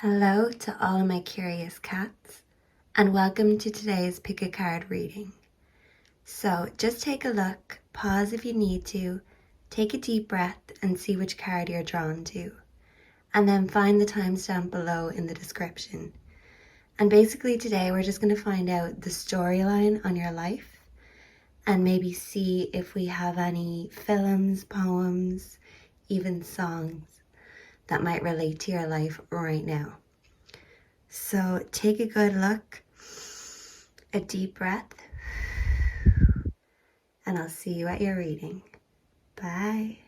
Hello to all of my curious cats, and welcome to today's Pick a Card reading. So just take a look, pause if you need to, take a deep breath and see which card you're drawn to, and then find the timestamp below in the description. And basically today we're just going to find out the storyline on your life and maybe see if we have any films, poems, even songs that might relate to your life right now. So take a good look, a deep breath, and I'll see you at your reading. Bye.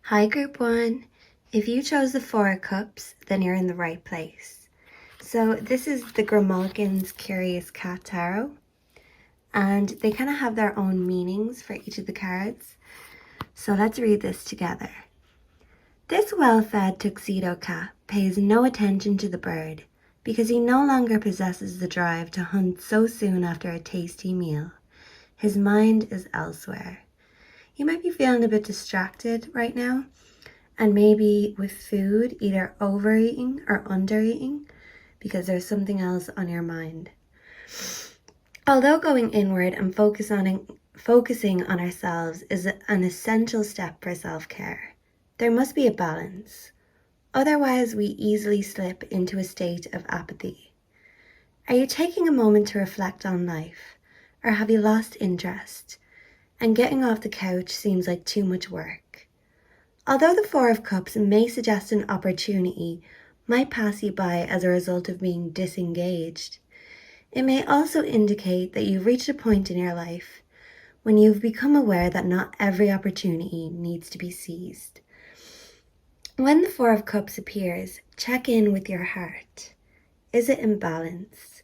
Hi Group 1. If you chose the Four of Cups, then you're in the right place. So this is the Grimalkin's Curious Cat Tarot, and they kind of have their own meanings for each of the cards. So let's read this together. This well-fed tuxedo cat pays no attention to the bird because he no longer possesses the drive to hunt so soon after a tasty meal. His mind is elsewhere. You might be feeling a bit distracted right now, and maybe with food, either overeating or undereating, because there's something else on your mind. Although going inward and focusing on ourselves is an essential step for self-care, there must be a balance. Otherwise, we easily slip into a state of apathy. Are you taking a moment to reflect on life, or have you lost interest, and getting off the couch seems like too much work? Although the Four of Cups may suggest an opportunity might pass you by as a result of being disengaged, it may also indicate that you've reached a point in your life when you've become aware that not every opportunity needs to be seized. When the Four of Cups appears, check in with your heart. Is it in balance?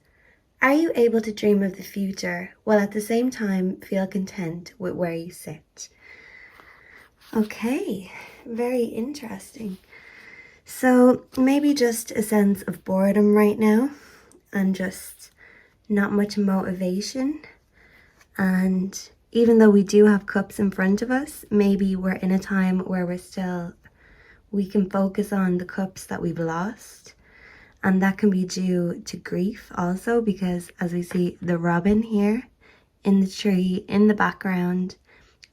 Are you able to dream of the future while at the same time feel content with where you sit? Okay, very interesting. So maybe just a sense of boredom right now and just not much motivation. And even though we do have cups in front of us, maybe we're in a time where we can focus on the cups that we've lost. And that can be due to grief also, because as we see the robin here in the tree in the background,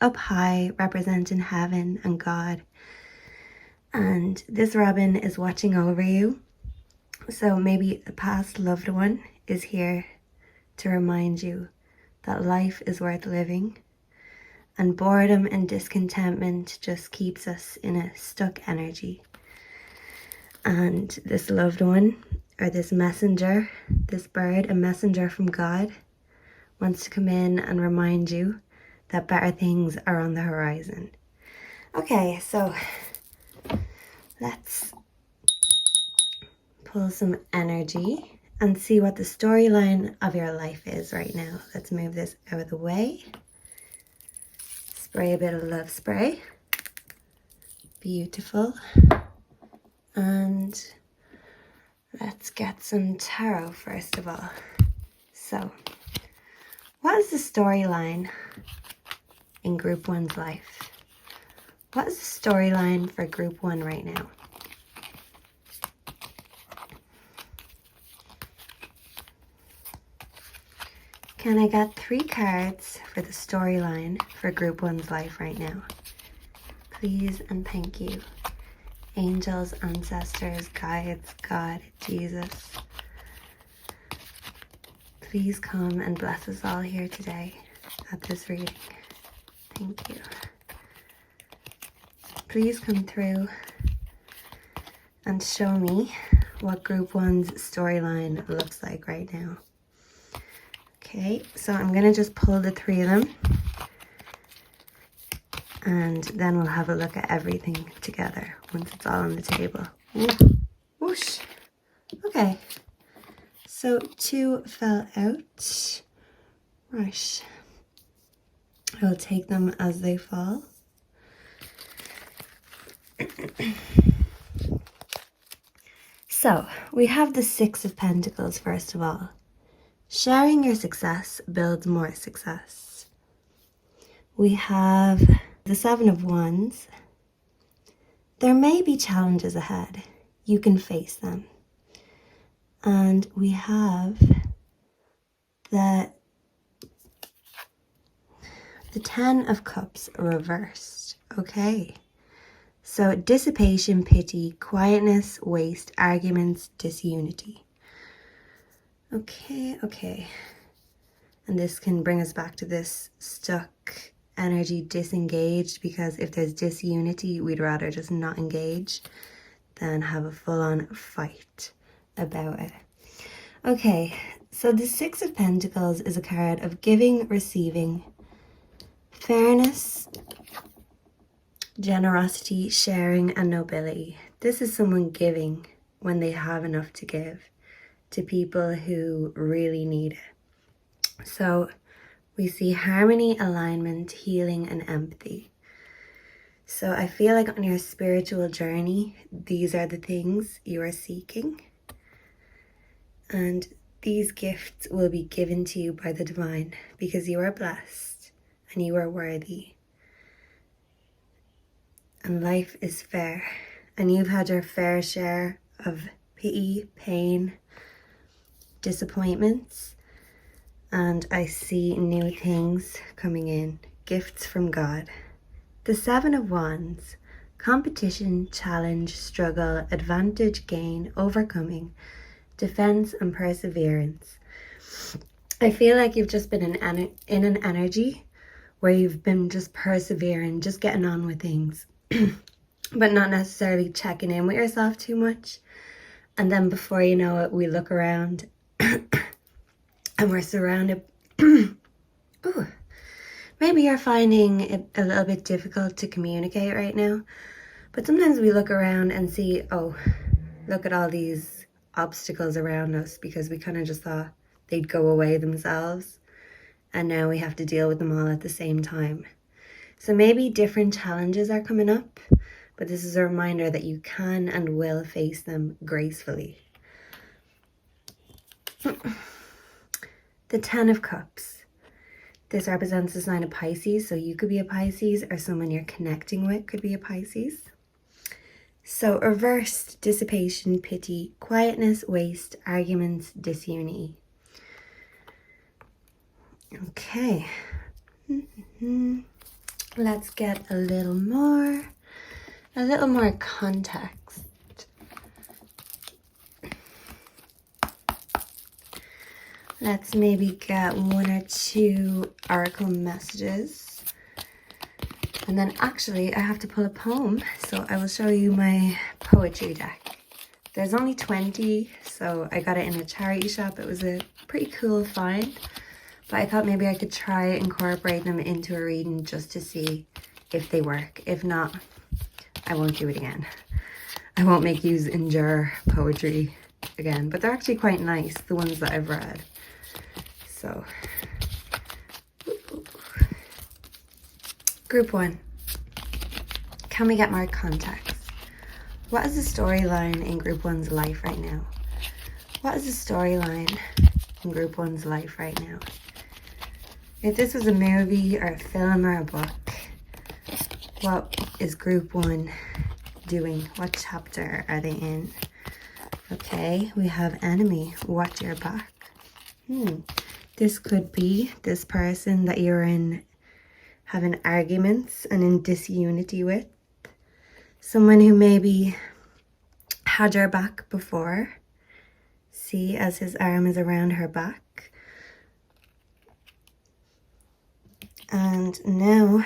up high, representing heaven and God. And this robin is watching over you. So maybe a past loved one is here to remind you that life is worth living. And boredom and discontentment just keeps us in a stuck energy. And this loved one, or this messenger, this bird, a messenger from God, wants to come in and remind you that better things are on the horizon. Okay, so let's pull some energy and see what the storyline of your life is right now. Let's move this out of the way. Spray a bit of love spray. Beautiful. And let's get some tarot first of all. So, what is the storyline in Group 1's life? What is the storyline for Group 1 right now? Can I get 3 cards for the storyline for Group 1's life right now? Please and thank you. Angels, ancestors, guides, God, Jesus. Please come and bless us all here today at this reading. Thank you. Please come through and show me what Group 1's storyline looks like right now. Okay, so I'm going to just pull the 3 of them, and then we'll have a look at everything together once it's all on the table. Ooh, whoosh. Okay, so 2 fell out. Right. I will take them as they fall. So, we have the 6 of Pentacles first of all. Sharing your success builds more success. We have the 7 of Wands. There may be challenges ahead. You can face them. And we have the 10 of Cups reversed. Okay. So dissipation, pity, quietness, waste, arguments, disunity. Okay. And this can bring us back to this stuck energy, disengaged, because if there's disunity, we'd rather just not engage than have a full-on fight about it. Okay, so the 6 of Pentacles is a card of giving, receiving, fairness, generosity, sharing, and nobility. This is someone giving when they have enough to give to people who really need it. So we see harmony, alignment, healing, and empathy. So I feel like on your spiritual journey, these are the things you are seeking. And these gifts will be given to you by the divine because you are blessed and you are worthy. And life is fair. And you've had your fair share of pity, pain, disappointments. And I see new things coming in. Gifts from God. The 7 of Wands. Competition, challenge, struggle, advantage, gain, overcoming, defense, and perseverance. I feel like you've just been in an energy where you've been just persevering, just getting on with things, but not necessarily checking in with yourself too much. And then before you know it, we look around and we're surrounded. Ooh. Maybe you're finding it a little bit difficult to communicate right now, but sometimes we look around and see, oh, look at all these obstacles around us, because we kind of just thought they'd go away themselves, and now we have to deal with them all at the same time. So maybe different challenges are coming up, but this is a reminder that you can and will face them gracefully. The 10 of Cups. This represents the sign of Pisces, so you could be a Pisces, or someone you're connecting with could be a Pisces. So reversed, dissipation, pity, quietness, waste, arguments, disunity. Okay. Let's get a little more context. Let's maybe get 1 or 2 oracle messages. And then actually I have to pull a poem, so I will show you my poetry deck. There's only 20, so I got it in a charity shop. It was a pretty cool find, but I thought maybe I could try incorporate them into a reading just to see if they work. If not, I won't do it again. I won't make you endure poetry again, but they're actually quite nice, the ones that I've read. So, Group 1, can we get more context? What is the storyline in Group 1's life right now? What is the storyline in Group 1's life right now? If this was a movie or a film or a book, what is Group 1 doing? What chapter are they in? Okay, we have enemy, watch your back. This could be this person that you're in having arguments and in disunity with. Someone who maybe had your back before. See, as his arm is around her back. And now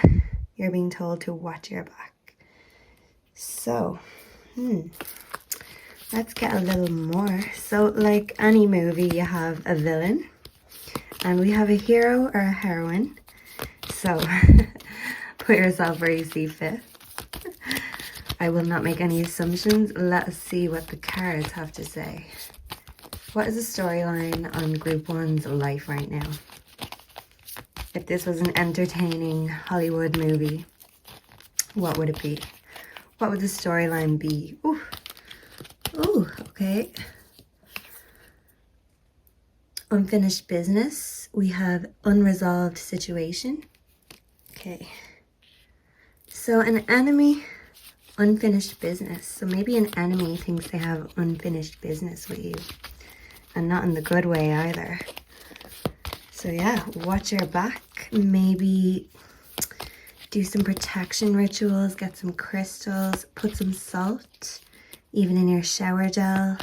you're being told to watch your back. So, let's get a little more. So, like any movie, you have a villain. And we have a hero or a heroine. So, put yourself where you see fit. I will not make any assumptions. Let us see what the cards have to say. What is the storyline on Group 1's life right now? If this was an entertaining Hollywood movie, what would it be? What would the storyline be? Ooh. Ooh, okay. Unfinished business. We have unresolved situation. Okay. So an enemy, unfinished business. So maybe an enemy thinks they have unfinished business with you. And not in the good way either. So yeah, watch your back. Maybe do some protection rituals, get some crystals, put some salt, even in your shower gel.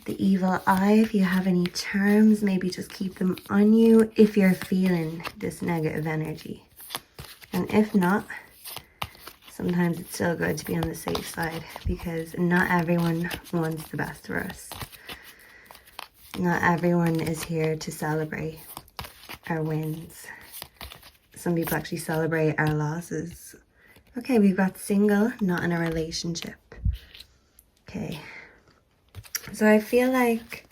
The evil eye, if you have any charms, maybe just keep them on you if you're feeling this negative energy. And if not, sometimes it's still good to be on the safe side because not everyone wants the best for us. Not everyone is here to celebrate our wins. Some people actually celebrate our losses. Okay, we've got single, not in a relationship. Okay. So I feel like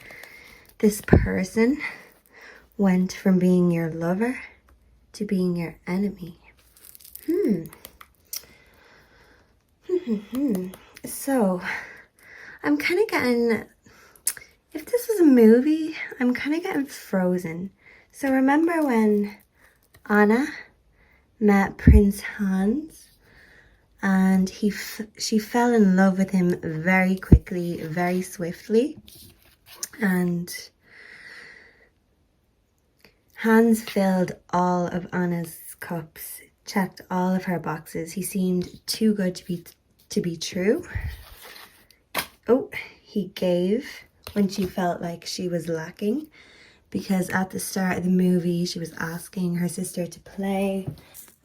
this person went from being your lover to being your enemy. So I'm kind of getting, if this was a movie, I'm kind of getting Frozen. So remember when Anna met Prince Hans and she fell in love with him very quickly, very swiftly, and Hans filled all of Anna's cups, checked all of her boxes. He seemed too good to be true. Oh, he gave when she felt like she was lacking, because at the start of the movie she was asking her sister to play.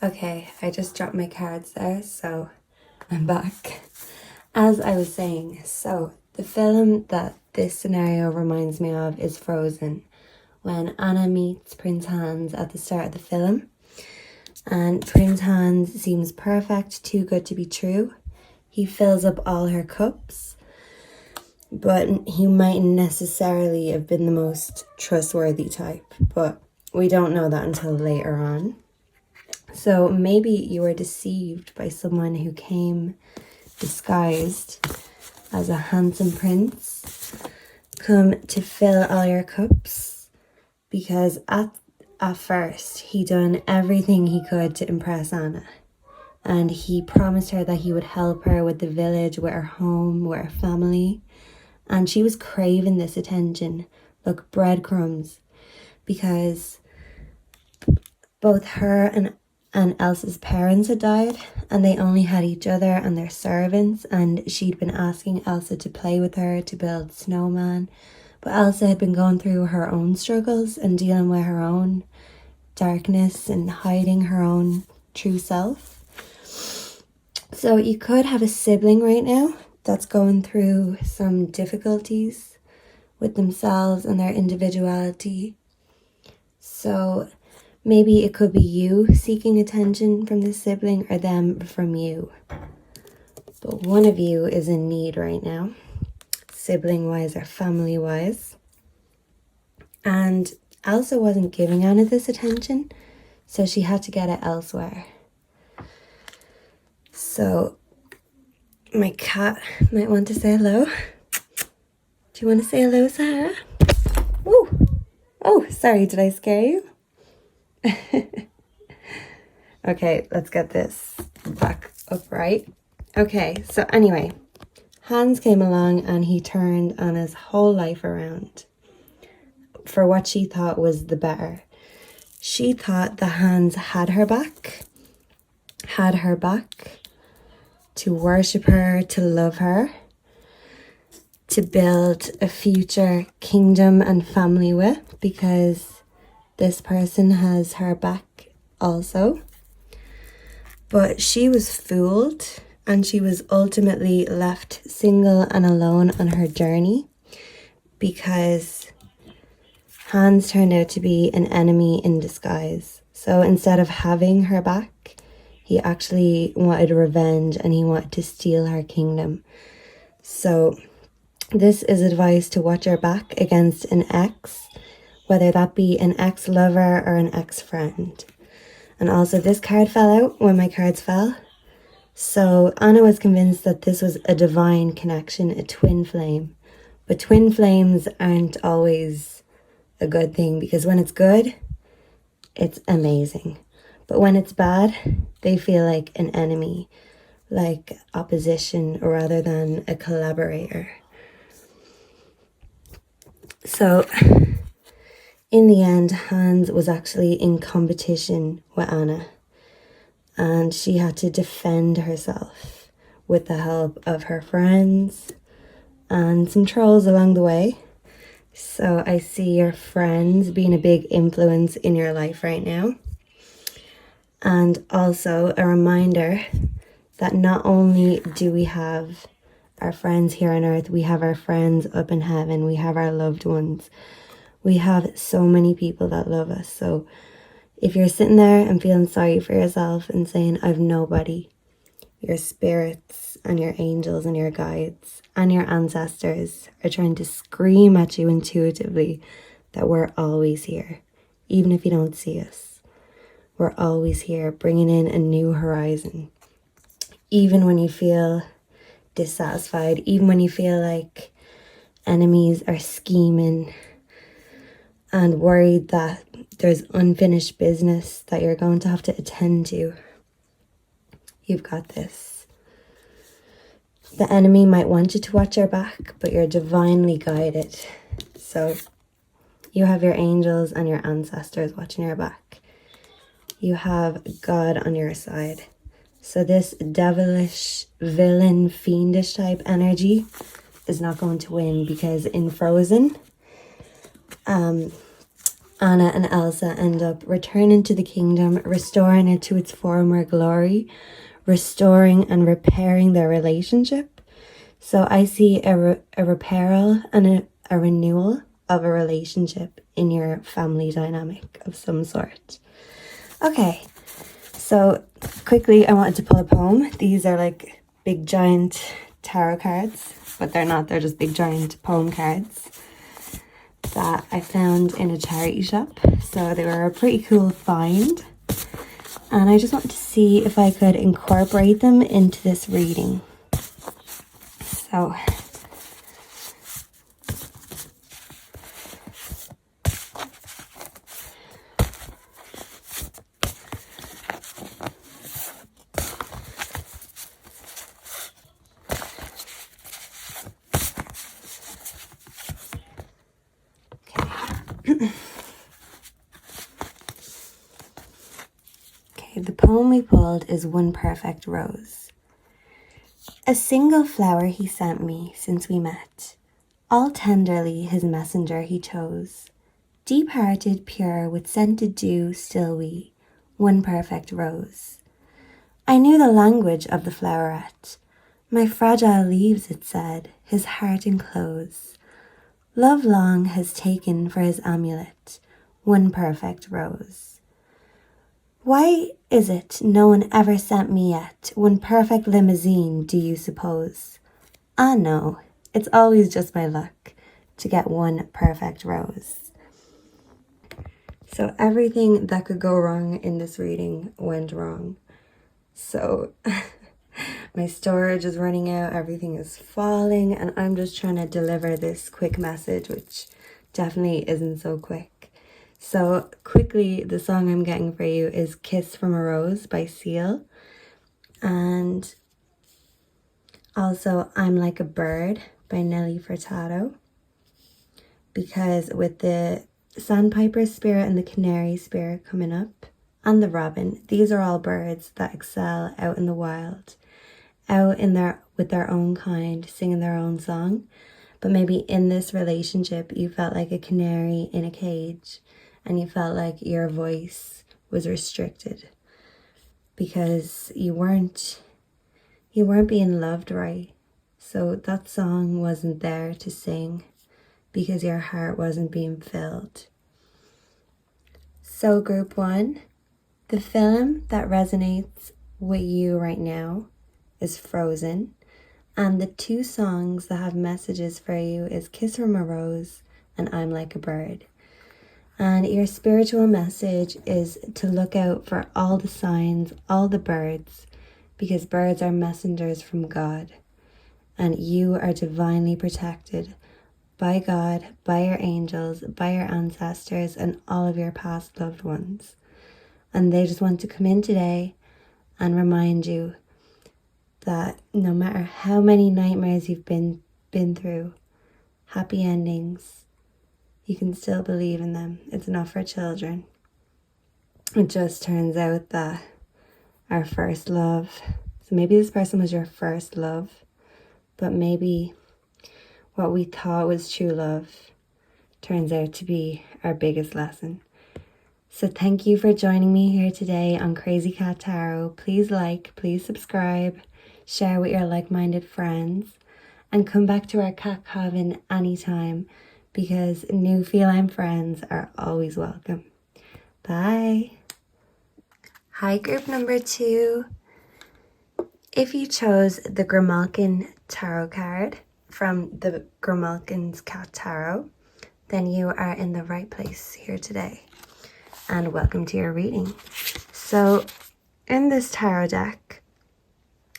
Okay, I just dropped my cards there, so I'm back. As I was saying, so the film that this scenario reminds me of is Frozen, when Anna meets Prince Hans at the start of the film. And Prince Hans seems perfect, too good to be true. He fills up all her cups, but he mightn't necessarily have been the most trustworthy type, but we don't know that until later on. So maybe you were deceived by someone who came disguised as a handsome prince, come to fill all your cups, because at first he done everything he could to impress Anna. And he promised her that he would help her with the village, with her home, with her family. And she was craving this attention, like breadcrumbs, because both her and Elsa's parents had died, and they only had each other and their servants, and she'd been asking Elsa to play with her, to build snowman. But Elsa had been going through her own struggles and dealing with her own darkness and hiding her own true self. So you could have a sibling right now that's going through some difficulties with themselves and their individuality. So maybe it could be you seeking attention from this sibling or them from you. But one of you is in need right now, sibling-wise or family-wise. And Elsa wasn't giving Anna this attention, so she had to get it elsewhere. So my cat might want to say hello. Do you want to say hello, Sarah? Woo! Oh, sorry, did I scare you? Okay, let's get this back upright. Okay, so anyway, Hans came along and he turned Anna's whole life around for what she thought was the better. She thought that Hans had her back to worship her, to love her, to build a future kingdom and family with, because this person has her back also. But she was fooled, and she was ultimately left single and alone on her journey, because Hans turned out to be an enemy in disguise. So instead of having her back, He actually wanted revenge and he wanted to steal her kingdom. So this is advice to watch your back against an ex, whether that be an ex-lover or an ex-friend. And also this card fell out when my cards fell. So Anna was convinced that this was a divine connection, a twin flame. But twin flames aren't always a good thing, because when it's good, it's amazing. But when it's bad, they feel like an enemy, like opposition rather than a collaborator. So in the end, Hans was actually in competition with Anna, and she had to defend herself with the help of her friends and some trolls along the way. So I see your friends being a big influence in your life right now. And also a reminder that not only do we have our friends here on earth, we have our friends up in heaven, we have our loved ones. We have so many people that love us. So if you're sitting there and feeling sorry for yourself and saying, I've nobody, your spirits and your angels and your guides and your ancestors are trying to scream at you intuitively that we're always here, even if you don't see us. We're always here, bringing in a new horizon. Even when you feel dissatisfied, even when you feel like enemies are scheming and worried that there's unfinished business that you're going to have to attend to, you've got this. The enemy might want you to watch your back, but you're divinely guided. So you have your angels and your ancestors watching your back. You have God on your side. So this devilish, villain, fiendish type energy is not going to win, because in Frozen, Anna and Elsa end up returning to the kingdom, restoring it to its former glory, restoring and repairing their relationship. So I see a repairal and a renewal of a relationship in your family dynamic of some sort. Okay, so quickly I wanted to pull a poem. These are like big giant tarot cards, but they're not, they're just big giant poem cards that I found in a charity shop. So they were a pretty cool find. And I just wanted to see if I could incorporate them into this reading. So okay, the poem we pulled is One Perfect Rose. A single flower he sent me since we met. All tenderly his messenger he chose. Deep-hearted, pure, with scented dew still we, one perfect rose. I knew the language of the floweret. My fragile leaves, it said, his heart enclose. Love long has taken for his amulet, one perfect rose. Why is it no one ever sent me yet one perfect limousine, do you suppose? Ah, no, it's always just my luck to get one perfect rose. So everything that could go wrong in this reading went wrong. So my storage is running out, everything is falling, and I'm just trying to deliver this quick message, which definitely isn't so quick. So quickly, the song I'm getting for you is Kiss from a Rose by Seal. And also I'm Like a Bird by Nelly Furtado. Because with the sandpiper spirit and the canary spirit coming up, and the robin, these are all birds that excel out in the wild, out in with their own kind, singing their own song. But maybe in this relationship, you felt like a canary in a cage, and you felt like your voice was restricted because you weren't being loved right. So that song wasn't there to sing because your heart wasn't being filled. So group one, the film that resonates with you right now is Frozen. And the two songs that have messages for you is Kiss from a Rose and I'm Like a Bird. And your spiritual message is to look out for all the signs, all the birds, because birds are messengers from God. And you are divinely protected by God, by your angels, by your ancestors, and all of your past loved ones. And they just want to come in today and remind you that no matter how many nightmares you've been through, happy endings, you can still believe in them. It's not for children. It just turns out that our first love, so maybe this person was your first love, but maybe what we thought was true love turns out to be our biggest lesson. So thank you for joining me here today on Crazy Cat Tarot. Please like, please subscribe, share with your like-minded friends, and come back to our cat coven anytime because new feline friends are always welcome. Bye. Hi, group number 2. If you chose the Grimalkin Tarot card from the Grimalkin's Cat Tarot, then you are in the right place here today. And welcome to your reading. So in this tarot deck,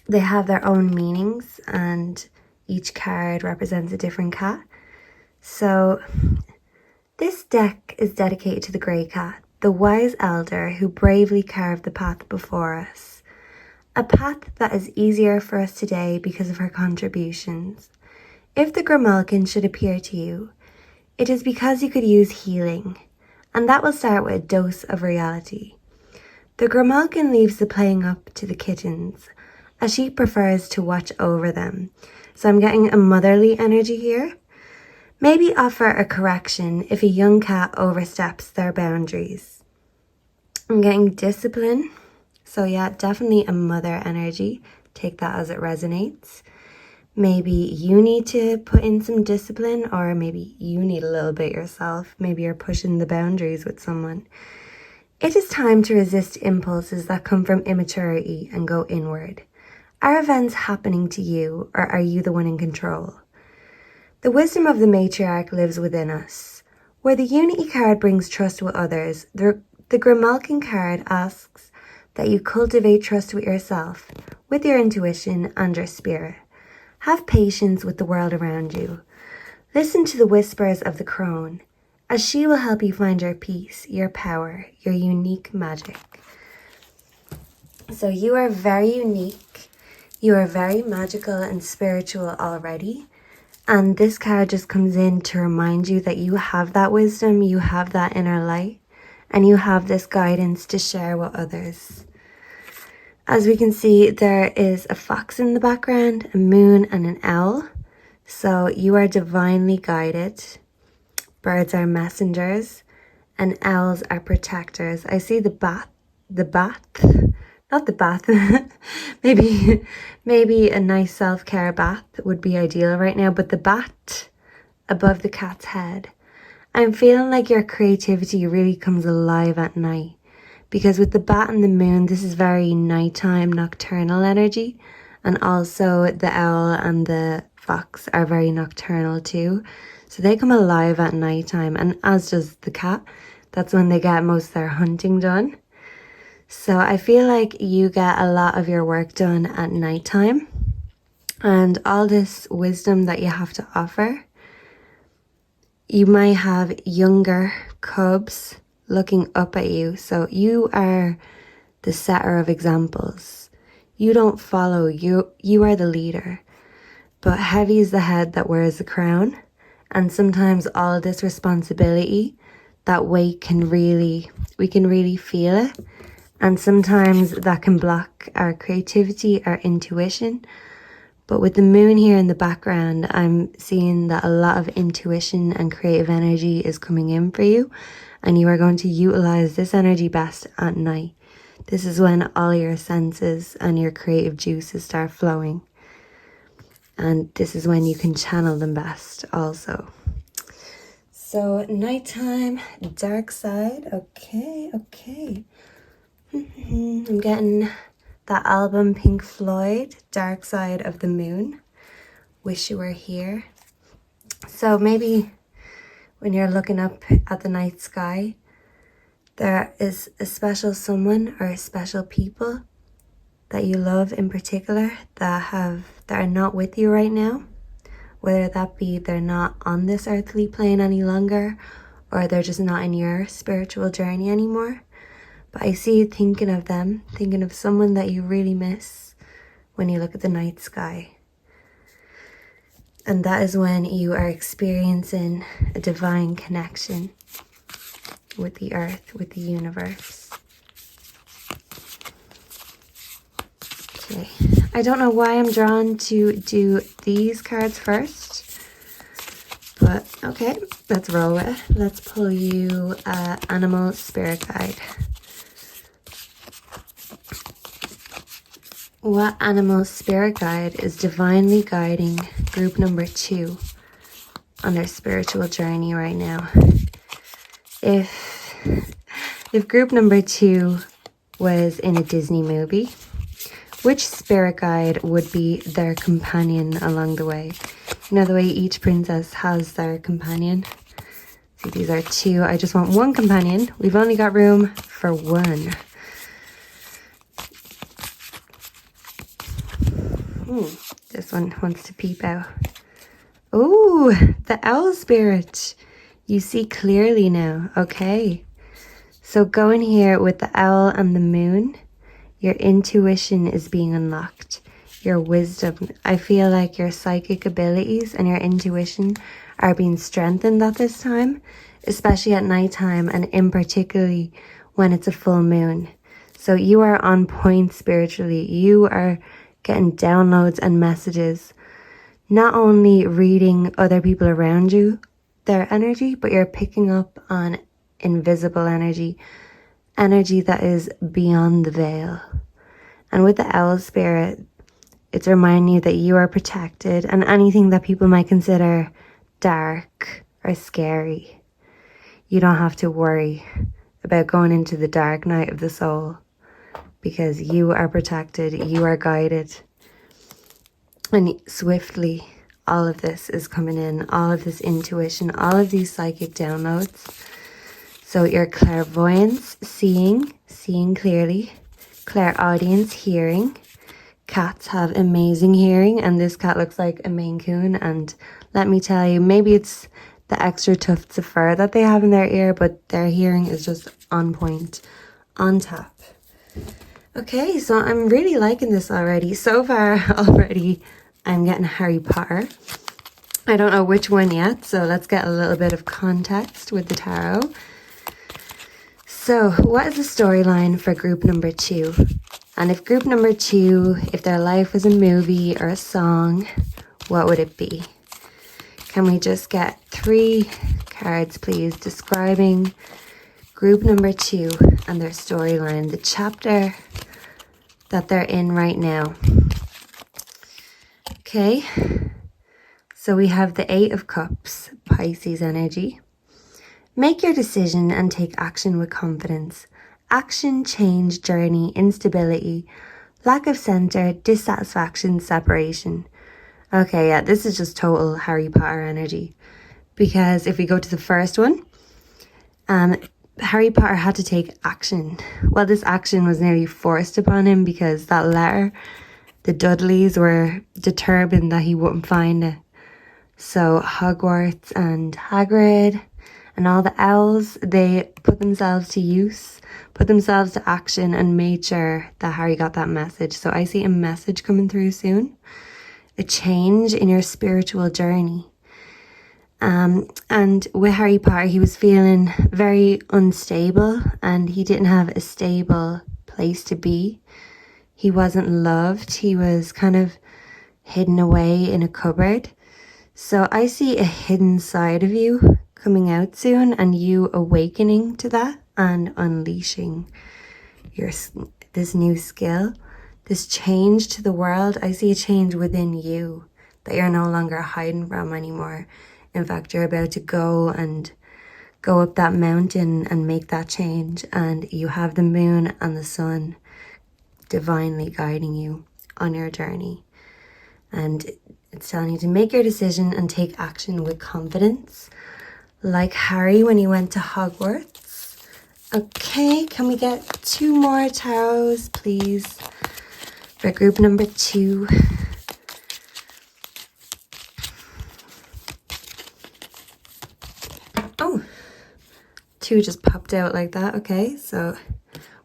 they have their own meanings and each card represents a different cat. So this deck is dedicated to the grey cat, the wise elder who bravely carved the path before us. A path that is easier for us today because of her contributions. If the Grimalkin should appear to you, it is because you could use healing, and that will start with a dose of reality. The Grimalkin leaves the playing up to the kittens, as she prefers to watch over them. So I'm getting a motherly energy here. Maybe offer a correction if a young cat oversteps their boundaries. I'm getting discipline. So yeah, definitely a mother energy. Take that as it resonates. Maybe you need to put in some discipline, or maybe you need a little bit yourself. Maybe you're pushing the boundaries with someone. It is time to resist impulses that come from immaturity and go inward. Are events happening to you, or are you the one in control? The wisdom of the matriarch lives within us. Where the Unity card brings trust with others, the Grimalkin card asks that you cultivate trust with yourself, with your intuition and your spirit. Have patience with the world around you. Listen to the whispers of the crone, as she will help you find your peace, your power, your unique magic. So you are very unique. You are very magical and spiritual already. And this card just comes in to remind you that you have that wisdom, you have that inner light, and you have this guidance to share with others. As we can see, there is a fox in the background, a moon, and an owl. So you are divinely guided. Birds are messengers, and owls are protectors. I see the bat, not the bath. maybe a nice self-care bath would be ideal right now, but the bat above the cat's head. I'm feeling like your creativity really comes alive at night. Because with the bat and the moon, this is very nighttime, nocturnal energy. And also the owl and the fox are very nocturnal too. So they come alive at nighttime, and as does the cat. That's when they get most of their hunting done. So I feel like you get a lot of your work done at nighttime. And all this wisdom that you have to offer. You might have younger cubs looking up at you. So you are the setter of examples. You don't follow, you are the leader. But heavy is the head that wears the crown. And sometimes all this responsibility, that weight we can really feel it. And sometimes that can block our creativity, our intuition. But with the moon here in the background, I'm seeing that a lot of intuition and creative energy is coming in for you. And you are going to utilize this energy best at night. This is when all your senses and your creative juices start flowing. And this is when you can channel them best also. So nighttime, dark side. Okay. I'm getting that album Pink Floyd, Dark Side of the Moon. Wish You Were Here. So maybe when you're looking up at the night sky, there is a special someone or special people that you love in particular that are not with you right now. Whether that be they're not on this earthly plane any longer, or they're just not in your spiritual journey anymore. But I see you thinking of them, thinking of someone that you really miss when you look at the night sky. And that is when you are experiencing a divine connection with the earth, with the universe. Okay, I don't know why I'm drawn to do these cards first, but okay, let's roll with it. Let's pull you Animal Spirit Guide. What animal spirit guide is divinely guiding group number 2 on their spiritual journey right now? If group number 2 was in a Disney movie, which spirit guide would be their companion along the way? You know, the way each princess has their companion. See, these are 2. I just want 1 companion. We've only got room for 1. This one wants to peep out. Oh, the owl spirit. You see clearly now. Okay. So going here with the owl and the moon, your intuition is being unlocked. Your wisdom. I feel like your psychic abilities and your intuition are being strengthened at this time, especially at nighttime and in particularly when it's a full moon. So you are on point spiritually. You are getting downloads and messages, not only reading other people around you, their energy, but you're picking up on invisible energy that is beyond the veil. And with the owl spirit, it's reminding you that you are protected, and anything that people might consider dark or scary, you don't have to worry about going into the dark night of the soul, because you are protected, you are guided. And swiftly, all of this is coming in, all of this intuition, all of these psychic downloads. So your clairvoyance, seeing clearly, clairaudience, hearing. Cats have amazing hearing, and this cat looks like a Maine Coon. And let me tell you, maybe it's the extra tufts of fur that they have in their ear, but their hearing is just on point, on tap. Okay, so I'm really liking this already. So far, already, I'm getting Harry Potter. I don't know which one yet, so let's get a little bit of context with the tarot. So, what is the storyline for group number 2? And if group number 2, if their life was a movie or a song, what would it be? Can we just get 3 cards, please, describing group number 2 and their storyline, the chapter that they're in right now? Okay, so we have the 8 of Cups, Pisces energy. Make your decision and take action with confidence. Action, change, journey, instability, lack of center, dissatisfaction, separation. Okay, yeah, this is just total Harry Potter energy. Because if we go to the first one, Harry Potter had to take action. Well, this action was nearly forced upon him because that letter, the Dudleys were determined that he wouldn't find it. So Hogwarts and Hagrid and all the owls, they put themselves to use, put themselves to action, and made sure that Harry got that message. So I see a message coming through soon, a change in your spiritual journey. And with Harry Potter, he was feeling very unstable, and he didn't have a stable place to be. He wasn't loved. He was kind of hidden away in a cupboard. So I see a hidden side of you coming out soon, and you awakening to that and unleashing this new skill, this change to the world. I see a change within you that you're no longer hiding from anymore. In fact, you're about to go up that mountain and make that change, and you have the moon and the sun divinely guiding you on your journey. And it's telling you to make your decision and take action with confidence, like Harry when he went to Hogwarts. Okay, can we get 2 more tarots, please, for group number 2? Oh, 2 just popped out like that. Okay, so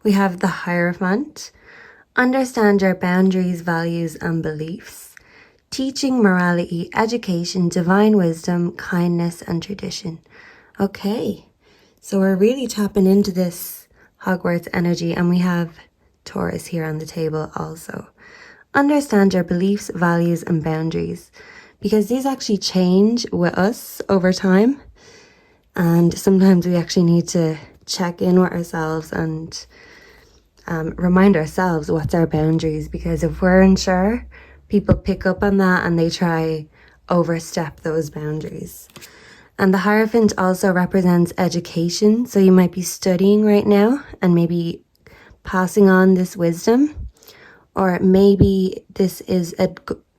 we have the Hierophant. Understand your boundaries, values, and beliefs. Teaching, morality, education, divine wisdom, kindness, and tradition. Okay, so we're really tapping into this Hogwarts energy, and we have Taurus here on the table also. Understand your beliefs, values, and boundaries, because these actually change with us over time. And sometimes we actually need to check in with ourselves and remind ourselves what's our boundaries, because if we're unsure, people pick up on that and they try overstep those boundaries. And the Hierophant also represents education. So you might be studying right now and maybe passing on this wisdom, or maybe this is a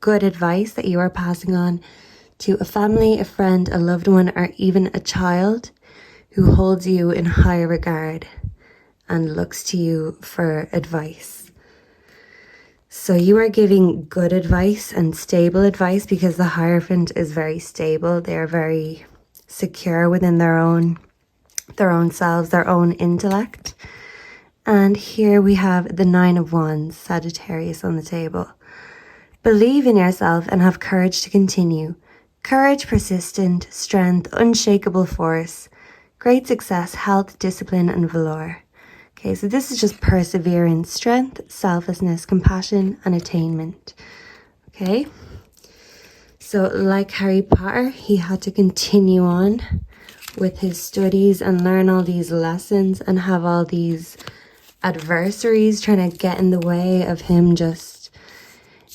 good advice that you are passing on to a family, a friend, a loved one, or even a child who holds you in high regard and looks to you for advice. So you are giving good advice and stable advice, because the Hierophant is very stable. They're very secure within their own selves, their own intellect. And here we have the 9 of Wands, Sagittarius, on the table. Believe in yourself and have courage to continue. Courage, persistent, strength, unshakable force, great success, health, discipline, and valor. Okay, so this is just perseverance, strength, selflessness, compassion, and attainment. Okay, so like Harry Potter, he had to continue on with his studies and learn all these lessons and have all these adversaries trying to get in the way of him just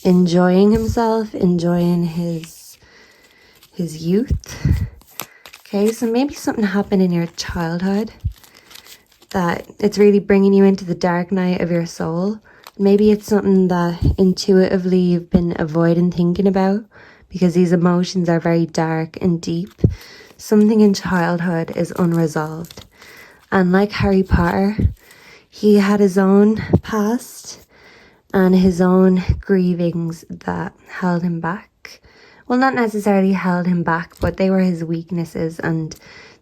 enjoying himself, enjoying his youth. Okay, so maybe something happened in your childhood that it's really bringing you into the dark night of your soul. Maybe it's something that intuitively you've been avoiding thinking about, because these emotions are very dark and deep. Something in childhood is unresolved. And like Harry Potter, he had his own past and his own grievings that held him back. Well, not necessarily held him back, but they were his weaknesses, and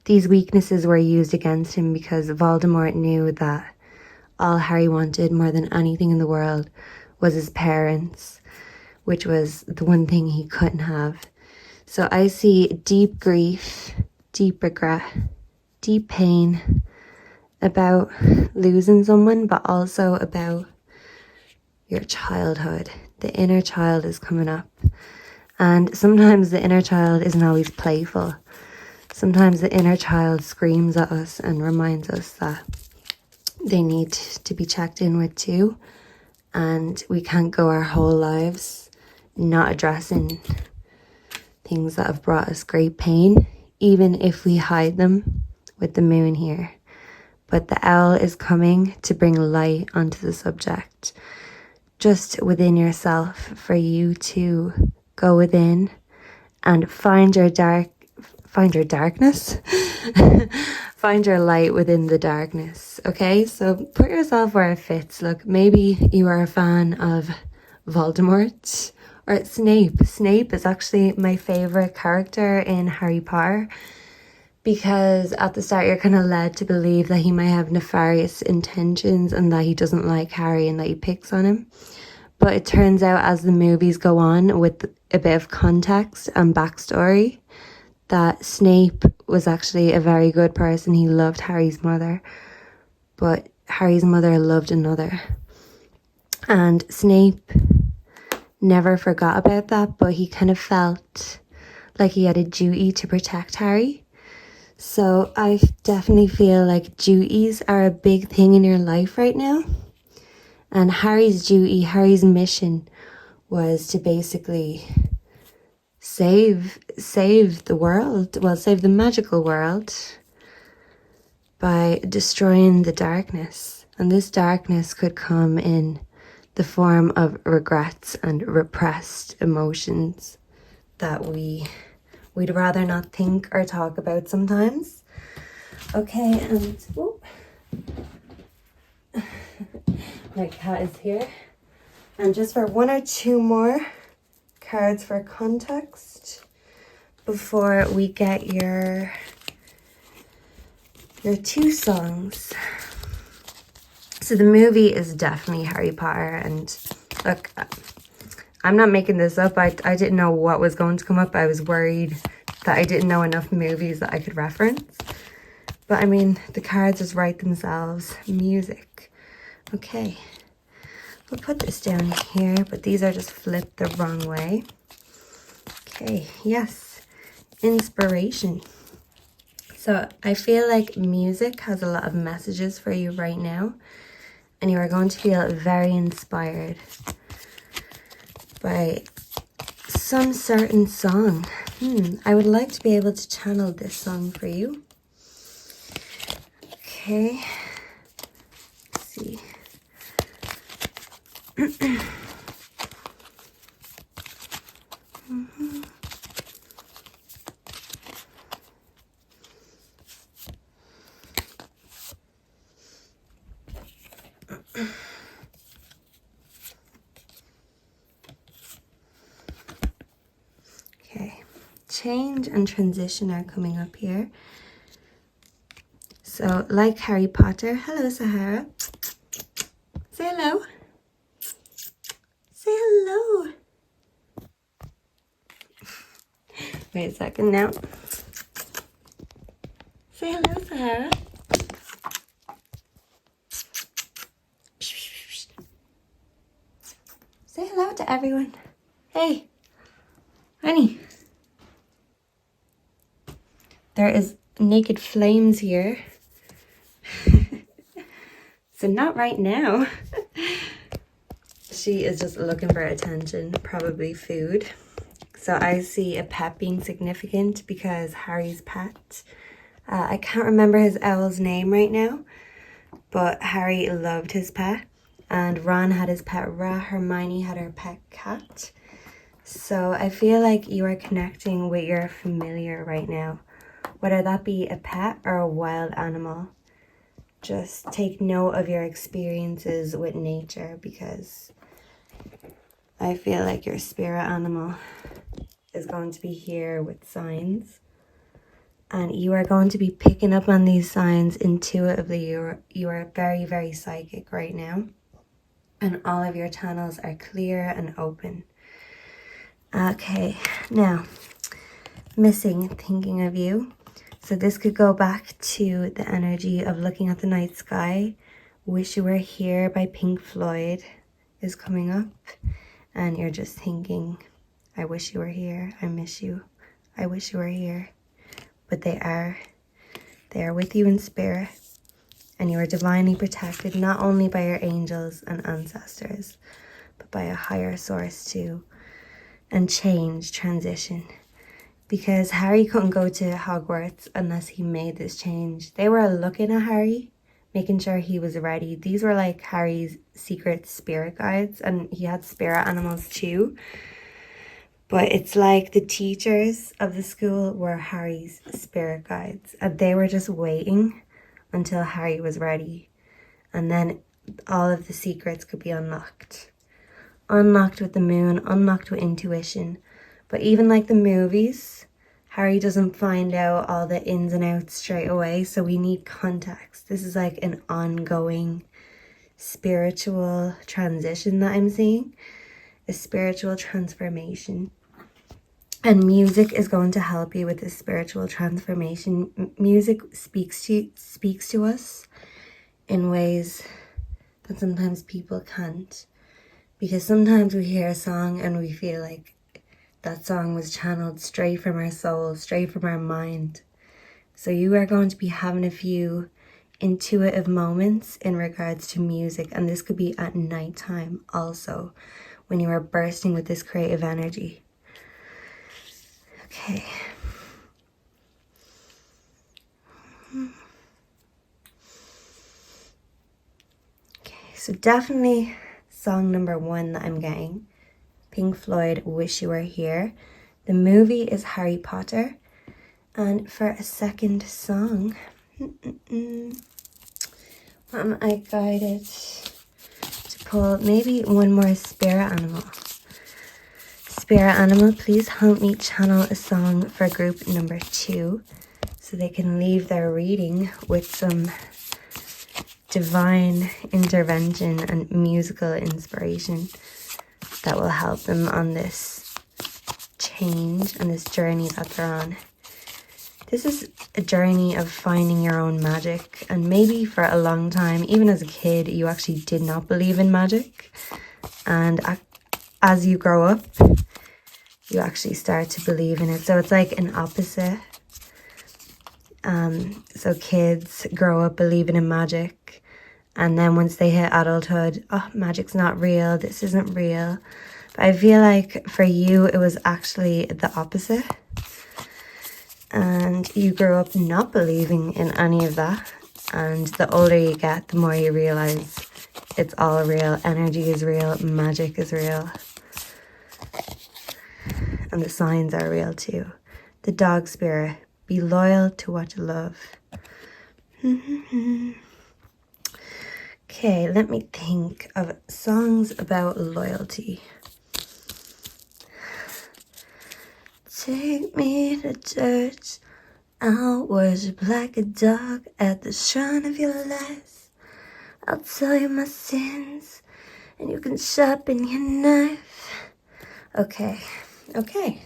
these weaknesses were used against him because Voldemort knew that all Harry wanted more than anything in the world was his parents, which was the one thing he couldn't have. So I see deep grief, deep regret, deep pain about losing someone, but also about your childhood. The inner child is coming up. And sometimes the inner child isn't always playful. Sometimes the inner child screams at us and reminds us that they need to be checked in with too. And we can't go our whole lives not addressing things that have brought us great pain, even if we hide them with the moon here. But the owl is coming to bring light onto the subject, just within yourself, for you to go within and find your darkness, find your light within the darkness. Okay, so put yourself where it fits. Look, maybe you are a fan of Voldemort or Snape. Snape is actually my favorite character in Harry Potter, because at the start you're kind of led to believe that he might have nefarious intentions and that he doesn't like Harry and that he picks on him. But it turns out, as the movies go on, with a bit of context and backstory, that Snape was actually a very good person. He loved Harry's mother, but Harry's mother loved another. And Snape never forgot about that, but he kind of felt like he had a duty to protect Harry. So I definitely feel like duties are a big thing in your life right now. And Harry's duty, Harry's mission was to basically save the world, well, save the magical world by destroying the darkness. And this darkness could come in the form of regrets and repressed emotions that we'd rather not think or talk about sometimes. Okay, and my cat is here. And just for one or two more cards for context before we get your two songs. So the movie is definitely Harry Potter, and look, I'm not making this up. I didn't know what was going to come up. I was worried that I didn't know enough movies that I could reference. But I mean, the cards just write themselves. Music. Okay. We'll put this down here, but these are just flipped the wrong way. Okay, yes. Inspiration. So I feel like music has a lot of messages for you right now, and you are going to feel very inspired by some certain song. I would like to be able to channel this song for you. Okay. Let's see. Okay, change and transition are coming up here. So, like Harry Potter, hello Sahara. Say hello. Say hello. Wait a second now. Say hello, Sahara. Say hello to everyone. Hey, honey. There is naked flames here. So not right now. She is just looking for attention, probably food. So I see a pet being significant because Harry's pet. I can't remember his owl's name right now, but Harry loved his pet. And Ron had his pet rat, Hermione had her pet cat. So I feel like you are connecting with your familiar right now, whether that be a pet or a wild animal. Just take note of your experiences with nature, because I feel like your spirit animal is going to be here with signs. And you are going to be picking up on these signs intuitively. You are very, very psychic right now. And all of your channels are clear and open. Okay, now, missing, thinking of you. So this could go back to the energy of looking at the night sky. Wish You Were Here by Pink Floyd is coming up. And you're just thinking, I wish you were here. I miss you. I wish you were here. But they are with you in spirit. And you are divinely protected, not only by your angels and ancestors, but by a higher source too. And change, transition. Because Harry couldn't go to Hogwarts unless he made this change. They were looking at Harry, making sure he was ready. These were like Harry's secret spirit guides, and he had spirit animals too. But it's like the teachers of the school were Harry's spirit guides, and they were just waiting until Harry was ready. And then all of the secrets could be unlocked. Unlocked with the moon, unlocked with intuition. But even like the movies, Harry doesn't find out all the ins and outs straight away, so we need context. This is like an ongoing spiritual transition that I'm seeing, a spiritual transformation. And music is going to help you with this spiritual transformation. Music speaks to us in ways that sometimes people can't. Because sometimes we hear a song and we feel like that song was channeled straight from our soul, straight from our mind. So you are going to be having a few intuitive moments in regards to music. And this could be at nighttime also, when you are bursting with this creative energy. Okay. Okay, so definitely song number 1 that I'm getting. Pink Floyd, Wish You Were Here. The movie is Harry Potter. And for a second song, what am I guided to pull? Maybe one more spirit animal. Spirit animal, please help me channel a song for group number 2 so they can leave their reading with some divine intervention and musical inspiration that will help them on this change and this journey that they're on. This is a journey of finding your own magic, and maybe for a long time, even as a kid, you actually did not believe in magic, and as you grow up, you actually start to believe in it. So it's like an opposite. So kids grow up believing in magic, and then once they hit adulthood, oh, magic's not real, this isn't real. But I feel like for you, it was actually the opposite. And you grew up not believing in any of that. And the older you get, the more you realize it's all real. Energy is real. Magic is real. And the signs are real too. The dog spirit. Be loyal to what you love. Okay, let me think of songs about loyalty. Take me to church, I'll worship like a dog at the shrine of your lies. I'll tell you my sins, and you can sharpen your knife. Okay,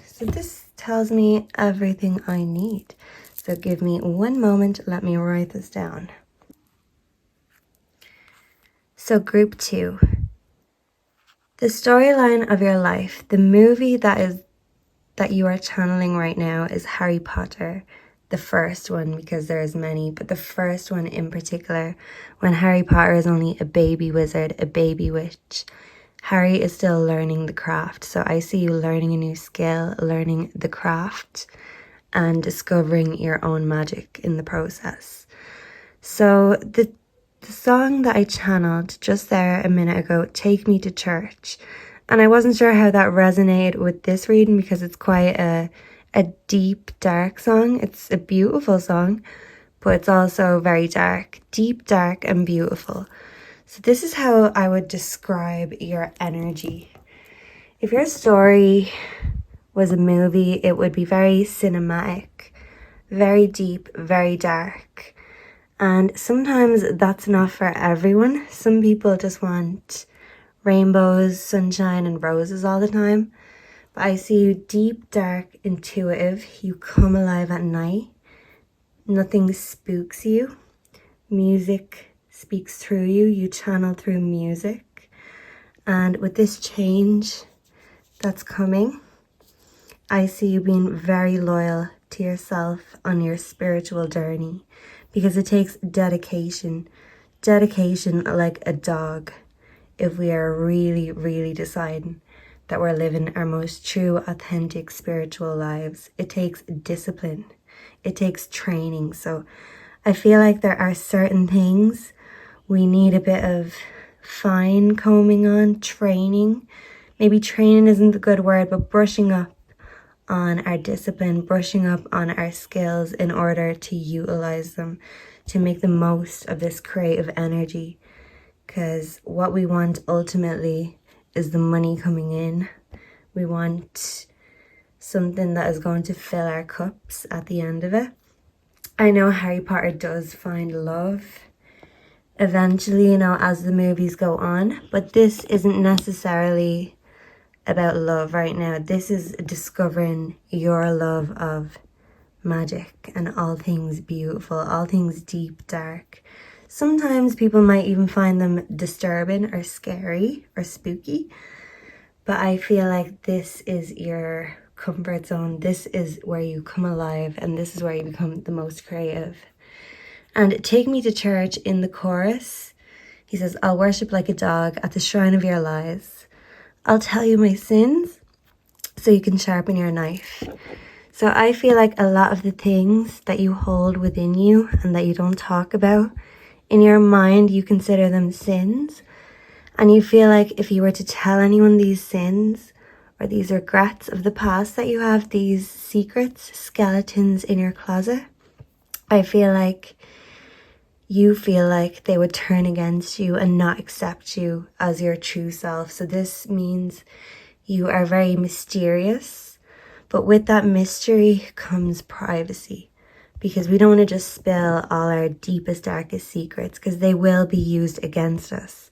so this tells me everything I need. So give me one moment, let me write this down. So group 2. The storyline of your life, the movie that you are channeling right now is Harry Potter. The first one, because there's many, but the first one in particular, when Harry Potter is only a baby wizard, a baby witch. Harry is still learning the craft. So I see you learning a new skill, learning the craft, and discovering your own magic in the process. So the song that I channeled just there a minute ago, Take Me to Church. And I wasn't sure how that resonated with this reading because it's quite a deep, dark song. It's a beautiful song, but it's also very dark. Deep, dark, and beautiful. So this is how I would describe your energy. If your story was a movie, it would be very cinematic, very deep, very dark. And sometimes that's not for everyone. Some people just want rainbows, sunshine, and roses all the time. But I see you deep, dark, intuitive. You come alive at night. Nothing spooks you. Music speaks through you. You channel through music. And with this change that's coming, I see you being very loyal to yourself on your spiritual journey, because it takes dedication like a dog. If we are really, really deciding that we're living our most true, authentic spiritual lives, it takes discipline. It takes training. So I feel like there are certain things we need a bit of fine combing on, training. Maybe training isn't the good word, but brushing up on our discipline, brushing up on our skills in order to utilize them, to make the most of this creative energy. Because what we want ultimately is the money coming in. We want something that is going to fill our cups at the end of it. I know Harry Potter does find love eventually, as the movies go on, but this isn't necessarily about love right now. This is discovering your love of magic and all things beautiful, all things deep, dark. Sometimes people might even find them disturbing or scary or spooky, but I feel like this is your comfort zone. This is where you come alive, and this is where you become the most creative. And Take Me to Church, in the chorus, he says, I'll worship like a dog at the shrine of your lies. I'll tell you my sins so you can sharpen your knife. So I feel like a lot of the things that you hold within you and that you don't talk about, in your mind you consider them sins. And you feel like if you were to tell anyone these sins or these regrets of the past that you have, these secrets, skeletons in your closet, I feel like you feel like they would turn against you and not accept you as your true self. So this means you are very mysterious, but with that mystery comes privacy, because we don't want to just spill all our deepest, darkest secrets, because they will be used against us.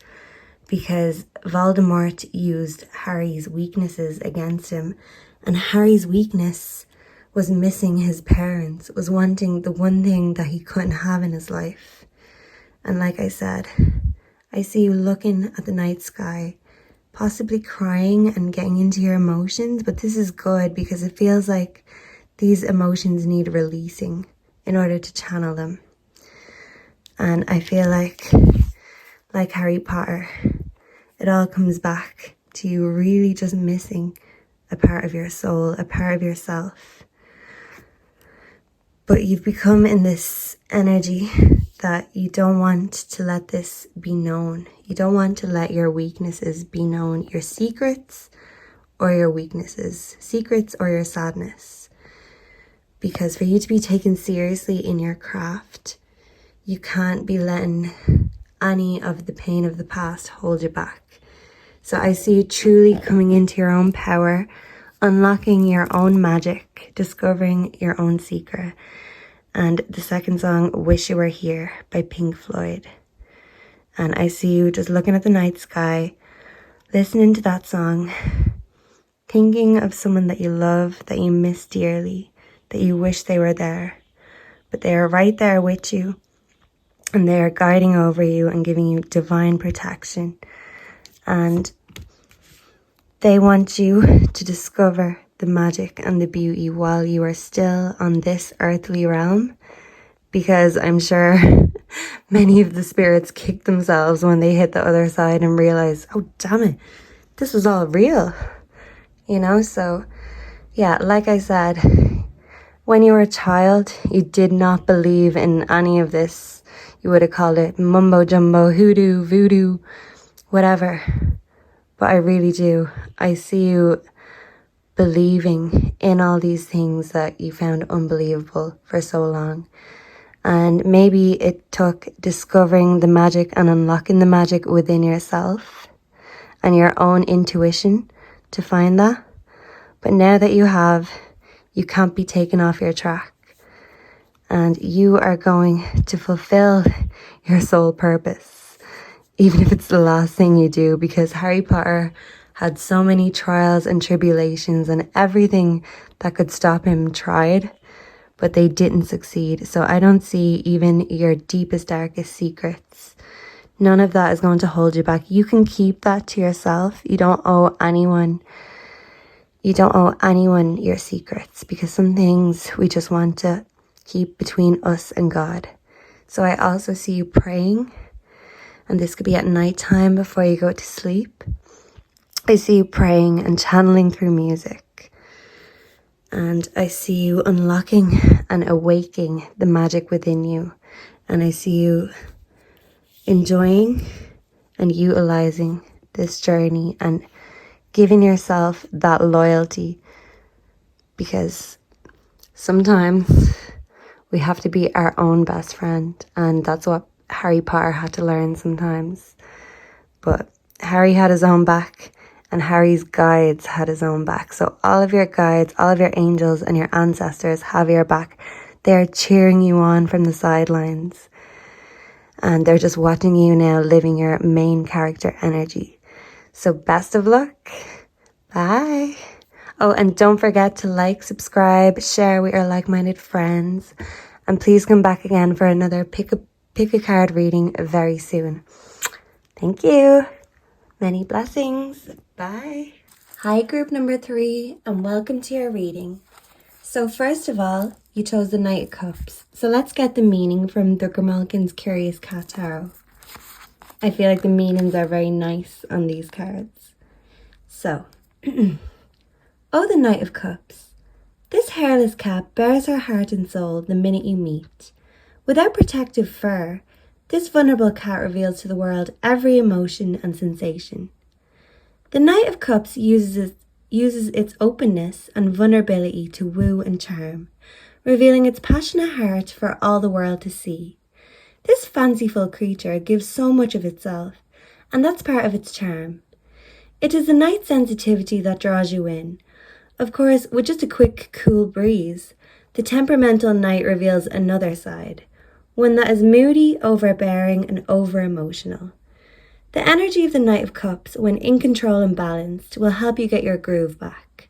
Because Voldemort used Harry's weaknesses against him, and Harry's weakness was missing his parents, was wanting the one thing that he couldn't have in his life. And like I said, I see you looking at the night sky, possibly crying and getting into your emotions, but this is good because it feels like these emotions need releasing in order to channel them. And I feel like Harry Potter, it all comes back to you really just missing a part of your soul, a part of yourself. But you've become in this energy that you don't want to let this be known. You don't want to let your weaknesses be known, your secrets or your weaknesses, secrets or your sadness. Because for you to be taken seriously in your craft, you can't be letting any of the pain of the past hold you back. So I see you truly coming into your own power, unlocking your own magic, discovering your own secret. And the second song, Wish You Were Here by Pink Floyd. And I see you just looking at the night sky, listening to that song, thinking of someone that you love, that you miss dearly, that you wish they were there. But they are right there with you, and they are guiding over you and giving you divine protection. And they want you to discover the magic and the beauty while you are still on this earthly realm, because I'm sure many of the spirits kick themselves when they hit the other side and realize, oh damn it, this was all real, you know. So yeah, like I said, when you were a child, you did not believe in any of this. You would have called it mumbo jumbo, hoodoo, voodoo, whatever. But I really do. I see you believing in all these things that you found unbelievable for so long. And maybe it took discovering the magic and unlocking the magic within yourself and your own intuition to find that. But now that you have, you can't be taken off your track. And you are going to fulfill your soul purpose, even if it's the last thing you do, because Harry Potter had so many trials and tribulations, and everything that could stop him tried, but they didn't succeed. So I don't see even your deepest, darkest secrets. None of that is going to hold you back. You can keep that to yourself. You don't owe anyone your secrets, because some things we just want to keep between us and God. So I also see you praying, and this could be at nighttime before you go to sleep. I see you praying and channeling through music. And I see you unlocking and awaking the magic within you. And I see you enjoying and utilizing this journey and giving yourself that loyalty. Because sometimes we have to be our own best friend. And that's what Harry Potter had to learn sometimes. But Harry had his own back, and Harry's guides had his own back. So all of your guides, all of your angels and your ancestors have your back. They're cheering you on from the sidelines. And they're just watching you now living your main character energy. So best of luck. Bye. Oh, and don't forget to like, subscribe, share with your like-minded friends. And please come back again for another pick a card reading very soon. Thank you. Many blessings. Bye. Hi, group number 3, and welcome to your reading. So first of all, you chose the Knight of Cups. So let's get the meaning from the Gromolkin's Curious Cat Tarot. I feel like the meanings are very nice on these cards. So, oh, the Knight of Cups. This hairless cat bears her heart and soul the minute you meet. Without protective fur, This vulnerable cat reveals to the world every emotion and sensation. The Knight of Cups uses its openness and vulnerability to woo and charm, revealing its passionate heart for all the world to see. This fanciful creature gives so much of itself, and that's part of its charm. It is the Knight's sensitivity that draws you in. Of course, with just a quick, cool breeze, the temperamental Knight reveals another side, one that is moody, overbearing, and over-emotional. The energy of the Knight of Cups, when in control and balanced, will help you get your groove back.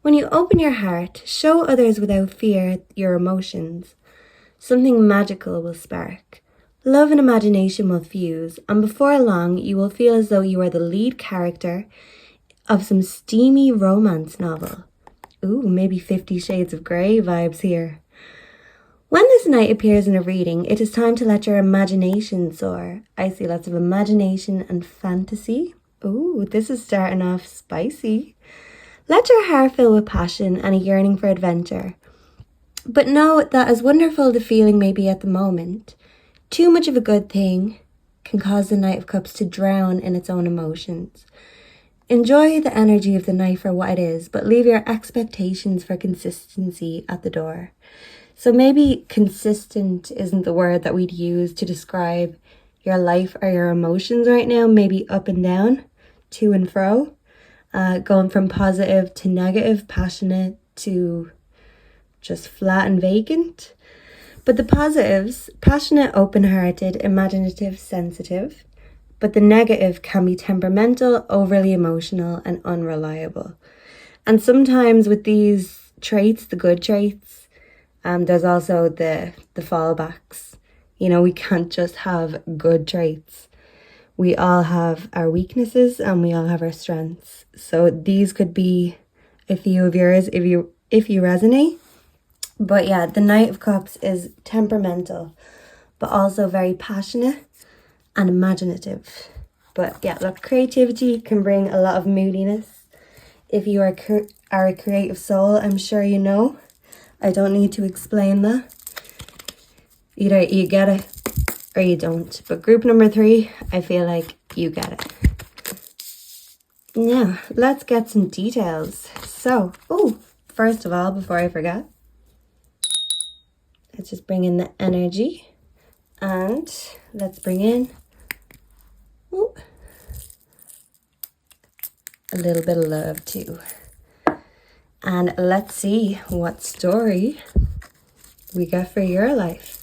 When you open your heart, show others without fear your emotions. Something magical will spark. Love and imagination will fuse, and before long you will feel as though you are the lead character of some steamy romance novel. Ooh, maybe 50 Shades of Grey vibes here. When this Knight appears in a reading, it is time to let your imagination soar. I see lots of imagination and fantasy. Ooh, this is starting off spicy. Let your heart fill with passion and a yearning for adventure. But know that as wonderful the feeling may be at the moment, too much of a good thing can cause the Knight of Cups to drown in its own emotions. Enjoy the energy of the Knight for what it is, but leave your expectations for consistency at the door. So maybe consistent isn't the word that we'd use to describe your life or your emotions right now. Maybe up and down, to and fro, going from positive to negative, passionate to just flat and vacant. But the positives, passionate, open-hearted, imaginative, sensitive. But the negative can be temperamental, overly emotional, and unreliable. And sometimes with these traits, the good traits, there's also the fallbacks. You know, we can't just have good traits. We all have our weaknesses and we all have our strengths. So these could be a few of yours if you resonate. But yeah, the Knight of Cups is temperamental, but also very passionate and imaginative. But yeah, look, creativity can bring a lot of moodiness. If you are a creative soul, I'm sure you know. I don't need to explain that. Either you get it or you don't. But group number 3, I feel like you get it. Now, let's get some details. So, first of all, before I forget, let's just bring in the energy. And let's bring in a little bit of love too. And let's see what story we got for your life.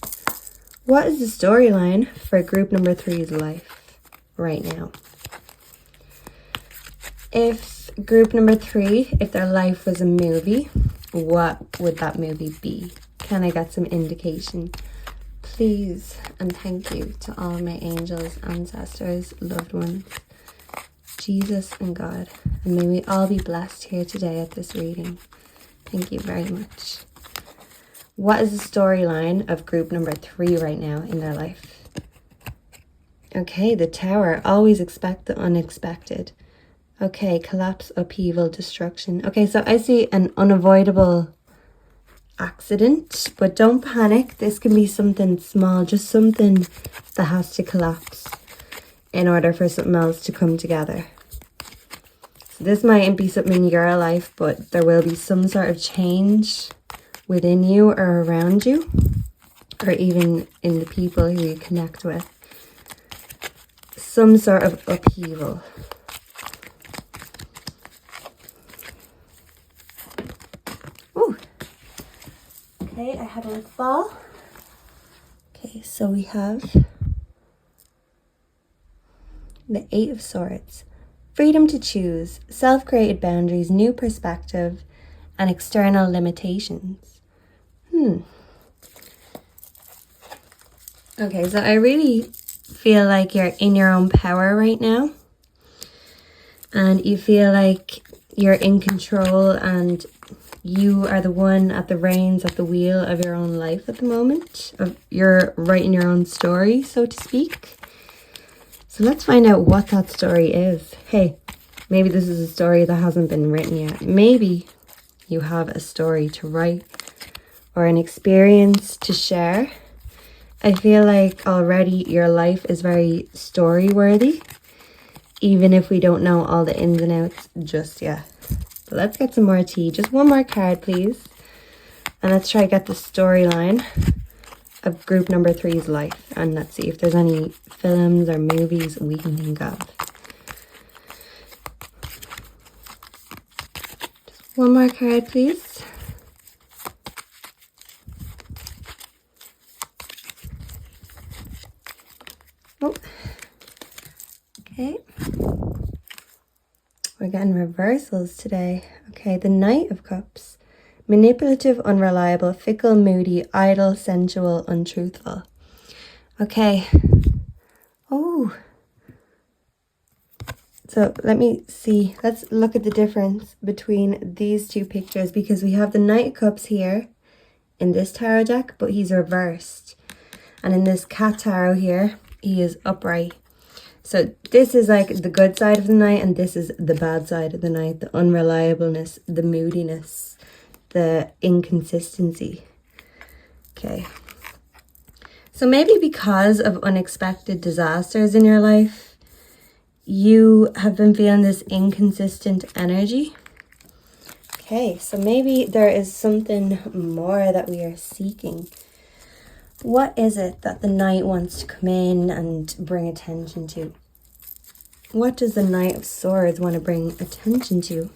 What is the storyline for group number 3's life right now? If group number 3, if their life was a movie, what would that movie be? Can I get some indication? Please and thank you to all my angels, ancestors, loved ones, Jesus and God. And may we all be blessed here today at this reading. Thank you very much. What is the storyline of group number 3 right now in their life? Okay, the Tower. Always expect the unexpected. Okay, collapse, upheaval, destruction. Okay, so I see an unavoidable accident, but don't panic. This can be something small, just something that has to collapse in order for something else to come together. So this mightn't be something in your life, but there will be some sort of change within you or around you, or even in the people who you connect with. Some sort of upheaval. Ooh. Okay, I had one fall. Okay, so we have the 8 of Swords. Freedom to choose, self-created boundaries, new perspective, and external limitations. Okay, so I really feel like you're in your own power right now. And you feel like you're in control and you are the one at the reins, at the wheel of your own life at the moment. You're writing your own story, so to speak. So let's find out what that story is. Hey, maybe this is a story that hasn't been written yet. Maybe you have a story to write or an experience to share, I feel like already your life is very story worthy, even if we don't know all the ins and outs just yet. But let's get some more tea. Just one more card, please. And let's try to get the storyline of group number 3's life. And let's see if there's any films or movies we can think of. Just one more card, please. Oh. Okay. We're getting reversals today. Okay, the Knight of Cups. Manipulative, unreliable, fickle, moody, idle, sensual, untruthful. Okay. Oh. So let me see. Let's look at the difference between these two pictures, because we have the Knight of Cups here in this tarot deck, but he's reversed. And in this cat tarot here, he is upright. So this is like the good side of the Knight, and this is the bad side of the Knight. The unreliableness, the moodiness, the inconsistency. Okay. So maybe because of unexpected disasters in your life, you have been feeling this inconsistent energy. Okay, so maybe there is something more that we are seeking. What is it that the Knight wants to come in and bring attention to? What does the Knight of Swords want to bring attention to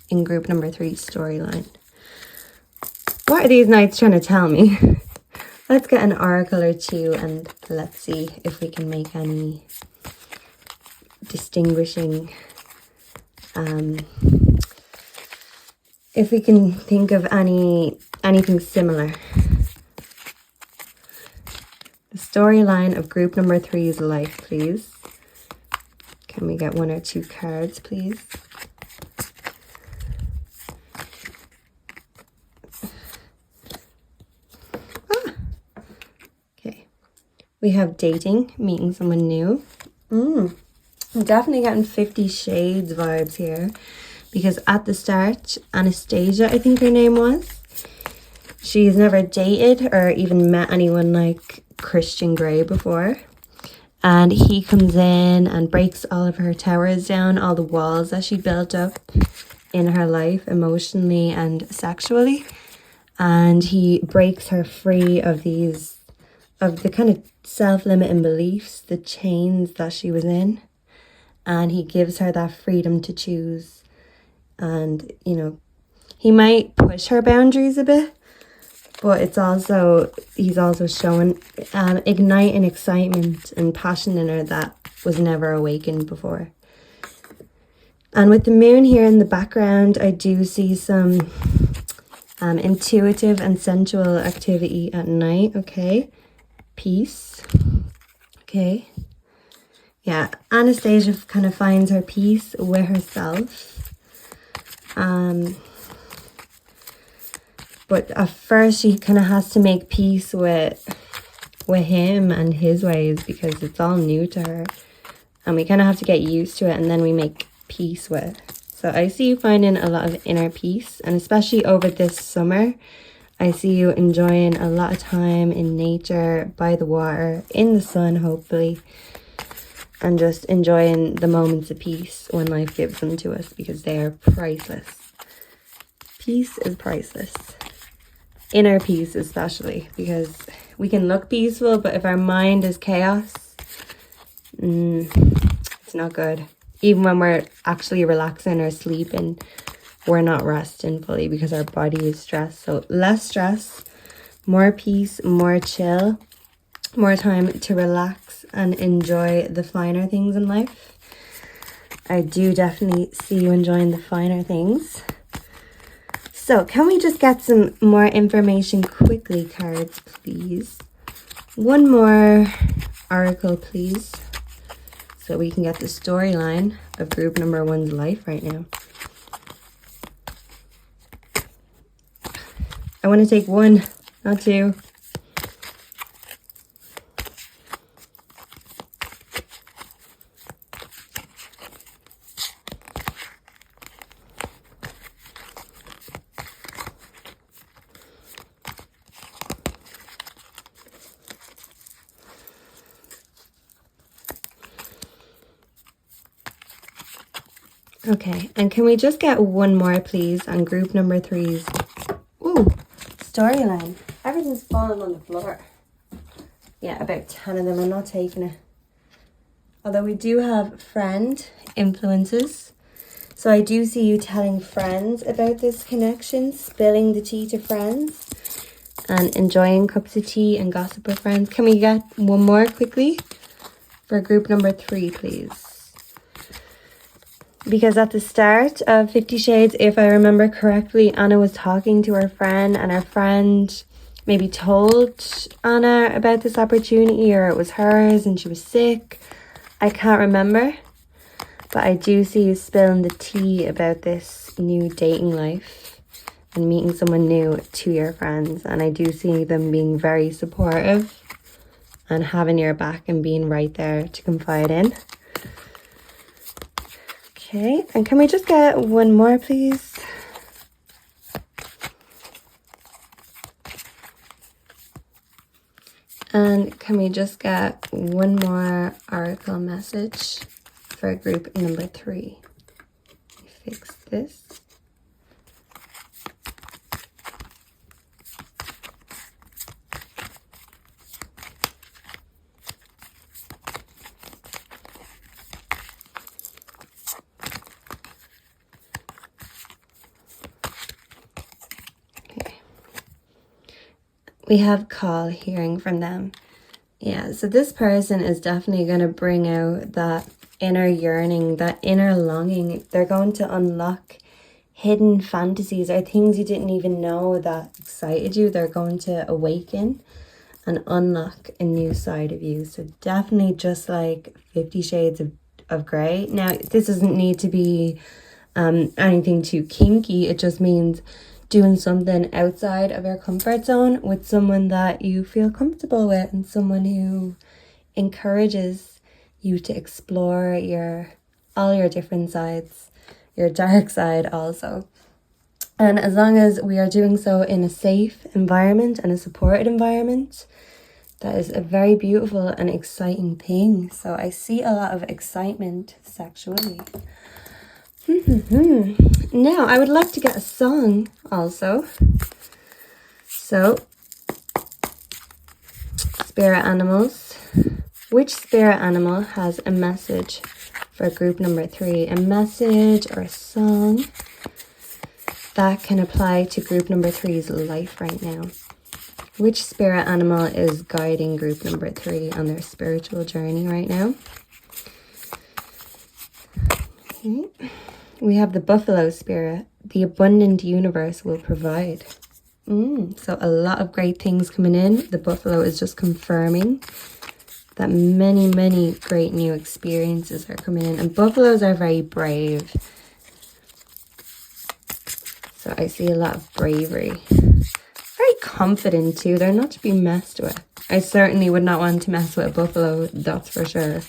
in group number 3's storyline? What are these Knights trying to tell me? Let's get an oracle or two and let's see if we can make any distinguishing, if we can think of anything similar. The storyline of group number 3's life, please. Can we get one or two cards, please? Okay. We have dating, meeting someone new. I'm definitely getting 50 Shades vibes here, because at the start, Anastasia, I think her name was, she's never dated or even met anyone like Christian Grey before. And he comes in and breaks all of her towers down, all the walls that she built up in her life emotionally and sexually. And he breaks her free of the kind of self-limiting beliefs, the chains that she was in. And he gives her that freedom to choose. And, you know, he might push her boundaries a bit, but he's also showing igniting excitement and passion in her that was never awakened before. And with the moon here in the background, I do see some intuitive and sensual activity at night. Okay, peace. Okay, yeah, Anastasia kind of finds her peace with herself. But at first she kind of has to make peace with him and his ways, because it's all new to her. And we kind of have to get used to it, and then we make peace with it. So I see you finding a lot of inner peace, and especially over this summer, I see you enjoying a lot of time in nature, by the water, in the sun, hopefully. And just enjoying the moments of peace when life gives them to us, because they are priceless. Peace is priceless. Inner peace especially, because we can look peaceful, but if our mind is chaos, it's not good. Even when we're actually relaxing or sleeping, we're not resting fully because our body is stressed. So less stress, more peace, more chill, more time to relax and enjoy the finer things in life. I do definitely see you enjoying the finer things. So can we just get some more information quickly, cards, please? One more oracle, please, so we can get the storyline of group number 1's life right now. I want to take one, not two. Okay, and can we just get one more, please, on group number 3's? Ooh, storyline. Everything's falling on the floor. Yeah, about 10 of them. I'm not taking it. Although we do have friend influences. So I do see you telling friends about this connection, spilling the tea to friends, and enjoying cups of tea and gossip with friends. Can we get one more quickly for group number 3, please? Because at the start of 50 Shades, if I remember correctly, Anna was talking to her friend, and her friend maybe told Anna about this opportunity, or it was hers and she was sick. I can't remember. But I do see you spilling the tea about this new dating life and meeting someone new to your friends. And I do see them being very supportive and having your back and being right there to confide in. Okay, and can we just get one more, please? And can we just get one more oracle message for group number 3? Fix this. Okay. We have call, hearing from them. Yeah, so this person is definitely going to bring out that inner yearning, that inner longing. They're going to unlock hidden fantasies or things you didn't even know that excited you. They're going to awaken and unlock a new side of you. So definitely just like 50 Shades of Grey. Now, this doesn't need to be anything too kinky. It just means doing something outside of your comfort zone with someone that you feel comfortable with and someone who encourages you to explore all your different sides, your dark side also. And as long as we are doing so in a safe environment and a supported environment, that is a very beautiful and exciting thing. So I see a lot of excitement sexually. Now, I would like to get a song also. So, spirit animals. Which spirit animal has a message for group number 3? A message or a song that can apply to group number 3's life right now. Which spirit animal is guiding group number 3 on their spiritual journey right now? Okay. We have the buffalo spirit. The abundant universe will provide. So a lot of great things coming in. The buffalo is just confirming that many, many great new experiences are coming in. And buffaloes are very brave. So I see a lot of bravery. Very confident too. They're not to be messed with. I certainly would not want to mess with a buffalo, that's for sure.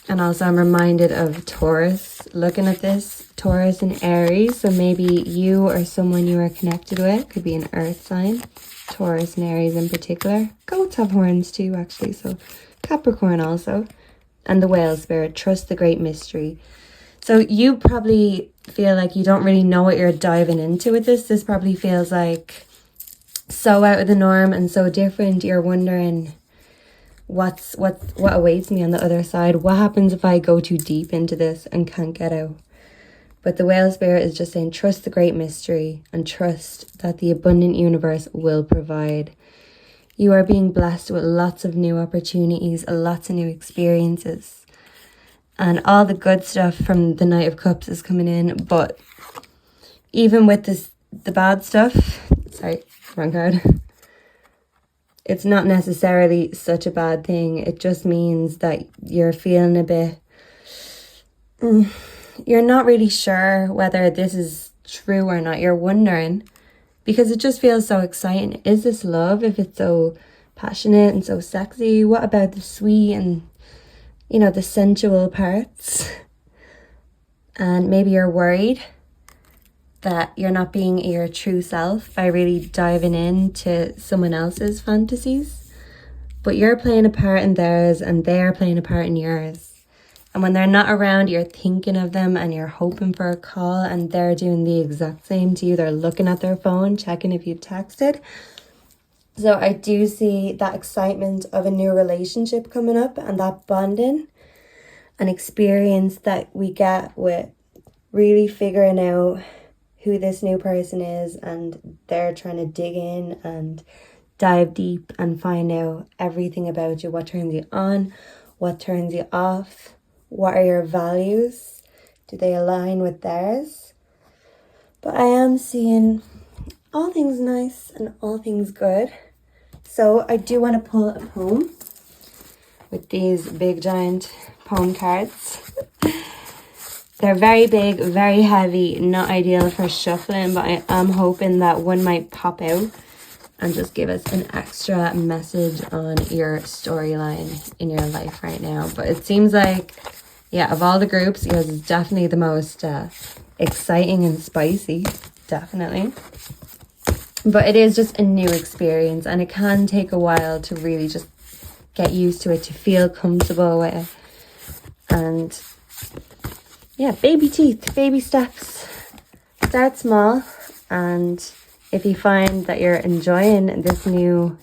And also I'm reminded of Taurus. Looking at this, Taurus and Aries. So maybe you or someone you are connected with could be an earth sign. Taurus and Aries in particular. Goats have horns too, actually. So Capricorn also. And the whale spirit. Trust the great mystery. So you probably feel like you don't really know what you're diving into with this. This probably feels like so out of the norm and so different. You're wondering what awaits me on the other side. What happens if I go too deep into this and can't get out? But the whale spirit is just saying, trust the great mystery and trust that the abundant universe will provide. You are being blessed with lots of new opportunities, lots of new experiences. And all the good stuff from the Knight of Cups is coming in. But even with the bad stuff, sorry, wrong card. It's not necessarily such a bad thing. It just means that you're feeling a bit... you're not really sure whether this is true or not. You're wondering because it just feels so exciting. Is this love if it's so passionate and so sexy? What about the sweet and, you know, the sensual parts? And maybe you're worried that you're not being your true self by really diving into someone else's fantasies. But you're playing a part in theirs and they're playing a part in yours. And when they're not around, you're thinking of them and you're hoping for a call, and they're doing the exact same to you. They're looking at their phone, checking if you've texted. So I do see that excitement of a new relationship coming up, and that bonding and experience that we get with really figuring out who this new person is, and they're trying to dig in and dive deep and find out everything about you. What turns you on, what turns you off, what are your values, do they align with theirs? But I am seeing all things nice and all things good. So I do want to pull a poem with these big giant poem cards. They're very big, very heavy, not ideal for shuffling, but I am hoping that one might pop out and just give us an extra message on your storyline in your life right now. But it seems like, yeah, of all the groups, yours is definitely the most exciting and spicy, definitely. But it is just a new experience, and it can take a while to really just get used to it, to feel comfortable with it. And yeah, baby teeth, baby steps. Start small, and if you find that you're enjoying this new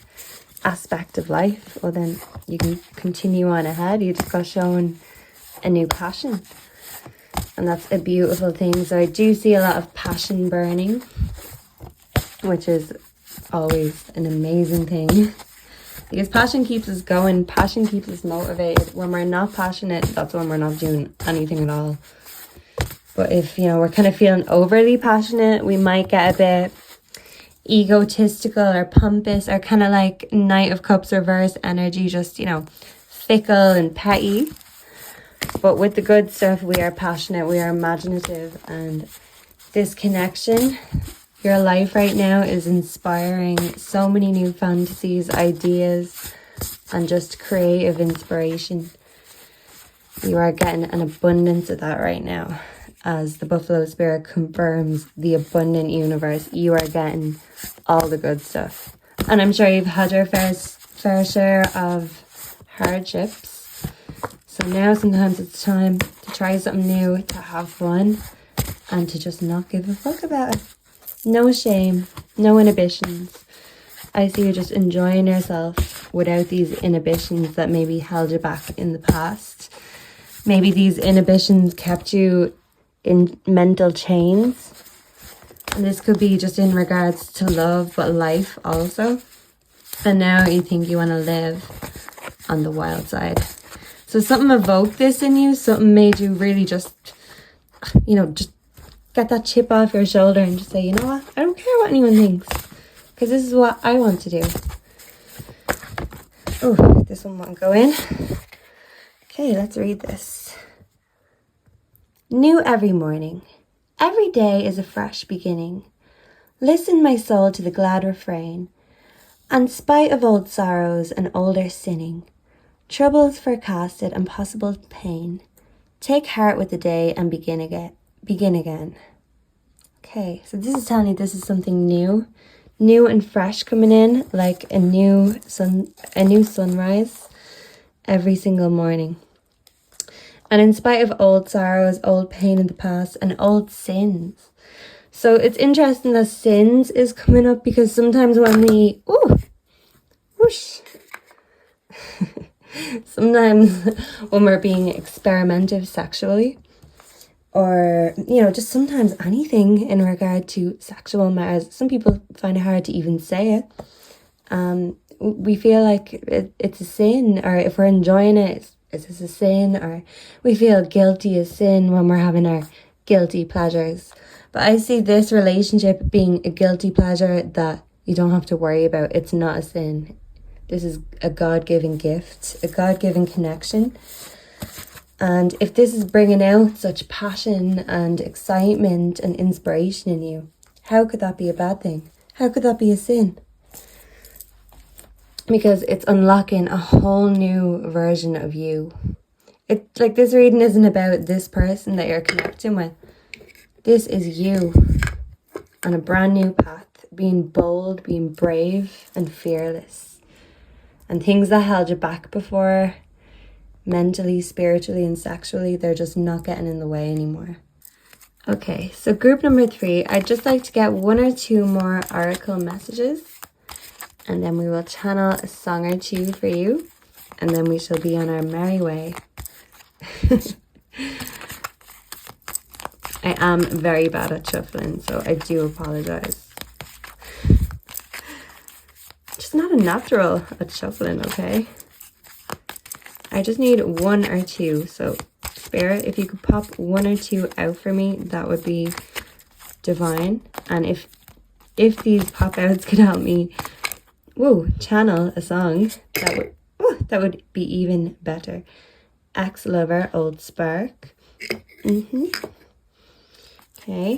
aspect of life, well then you can continue on ahead. You just got shown a new passion, and that's a beautiful thing. So I do see a lot of passion burning, which is always an amazing thing, because passion keeps us going, passion keeps us motivated. When we're not passionate, that's when we're not doing anything at all. But if, we're kind of feeling overly passionate, we might get a bit egotistical or pompous, or kind of like Knight of Cups reverse energy, just, fickle and petty. But with the good stuff, we are passionate, we are imaginative, and this connection, your life right now, is inspiring so many new fantasies, ideas, and just creative inspiration. You are getting an abundance of that right now. As the Buffalo Spirit confirms the abundant universe, you are getting all the good stuff. And I'm sure you've had your fair share of hardships. So now sometimes it's time to try something new, to have fun, and to just not give a fuck about it. No shame, no inhibitions. I see you just enjoying yourself without these inhibitions that maybe held you back in the past. Maybe these inhibitions kept you in mental chains, and this could be just in regards to love, but life also. And now you think you want to live on the wild side. So something evoked this in you, something made you really just get that chip off your shoulder and just say, you know what, I don't care what anyone thinks, because this is what I want to do. Oh, this one won't go in. Okay, let's read this. New every morning. Every day is a fresh beginning. Listen, my soul, to the glad refrain. And spite of old sorrows and older sinning, troubles forecasted and possible pain, take heart with the day and begin again. Okay, so this is telling you this is something new and fresh coming in, like a new sunrise every single morning. And in spite of old sorrows, old pain in the past, and old sins. So it's interesting that sins is coming up, because sometimes when we, sometimes when we're being experimentative sexually, or, just sometimes anything in regard to sexual matters, some people find it hard to even say it. We feel like it's a sin, or if we're enjoying it, is this a sin? Or we feel guilty as sin when we're having our guilty pleasures. But I see this relationship being a guilty pleasure that you don't have to worry about. It's not a sin. This is a God-given gift, a God-given connection. And if this is bringing out such passion and excitement and inspiration in you, how could that be a bad thing? How could that be a sin? Because it's unlocking a whole new version of you. This reading isn't about this person that you're connecting with. This is you on a brand new path, being bold, being brave and fearless. And things that held you back before, mentally, spiritually, and sexually. They're just not getting in the way anymore. Okay, so group number 3, I'd just like to get 1 or 2 more oracle messages, and then we will channel a song or 2 for you, and then we shall be on our merry way. I am very bad at shuffling, so I do apologize. Just not a natural at shuffling, okay? I just need 1 or 2, so Spirit, if you could pop 1 or 2 out for me, that would be divine. And if these pop outs could help me, channel a song, that would be even better. Ex-lover, old spark. Okay.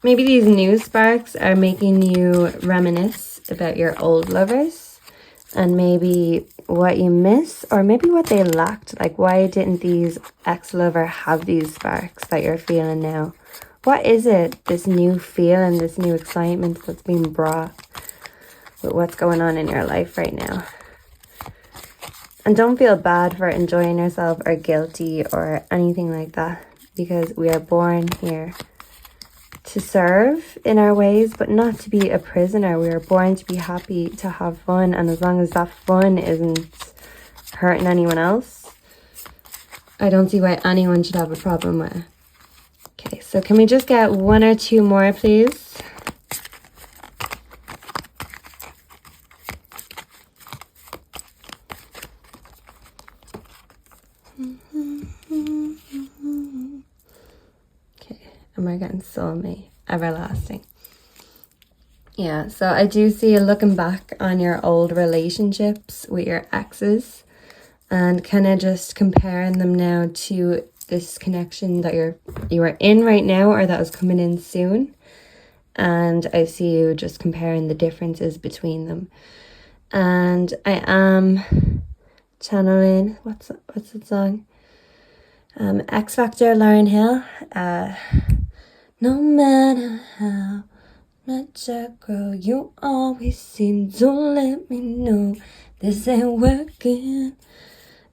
Maybe these new sparks are making you reminisce about your old lovers, and maybe what you miss, or maybe what they lacked. Like, why didn't these ex-lover have these sparks that you're feeling now? What is it, this new feeling, this new excitement that's being brought with what's going on in your life right now? And don't feel bad for enjoying yourself or guilty or anything like that, because we are born here to serve in our ways, but not to be a prisoner. We are born to be happy, to have fun, and as long as that fun isn't hurting anyone else, I don't see why anyone should have a problem with. Okay, so can we just get 1 or 2 more, please? And we're getting soulmate, everlasting. Yeah, so I do see you looking back on your old relationships with your exes and kind of just comparing them now to this connection that you are in right now, or that is coming in soon. And I see you just comparing the differences between them. And I am channeling, what's the song? X Factor, Lauryn Hill. No matter how much I grow, you always seem to let me know this ain't working.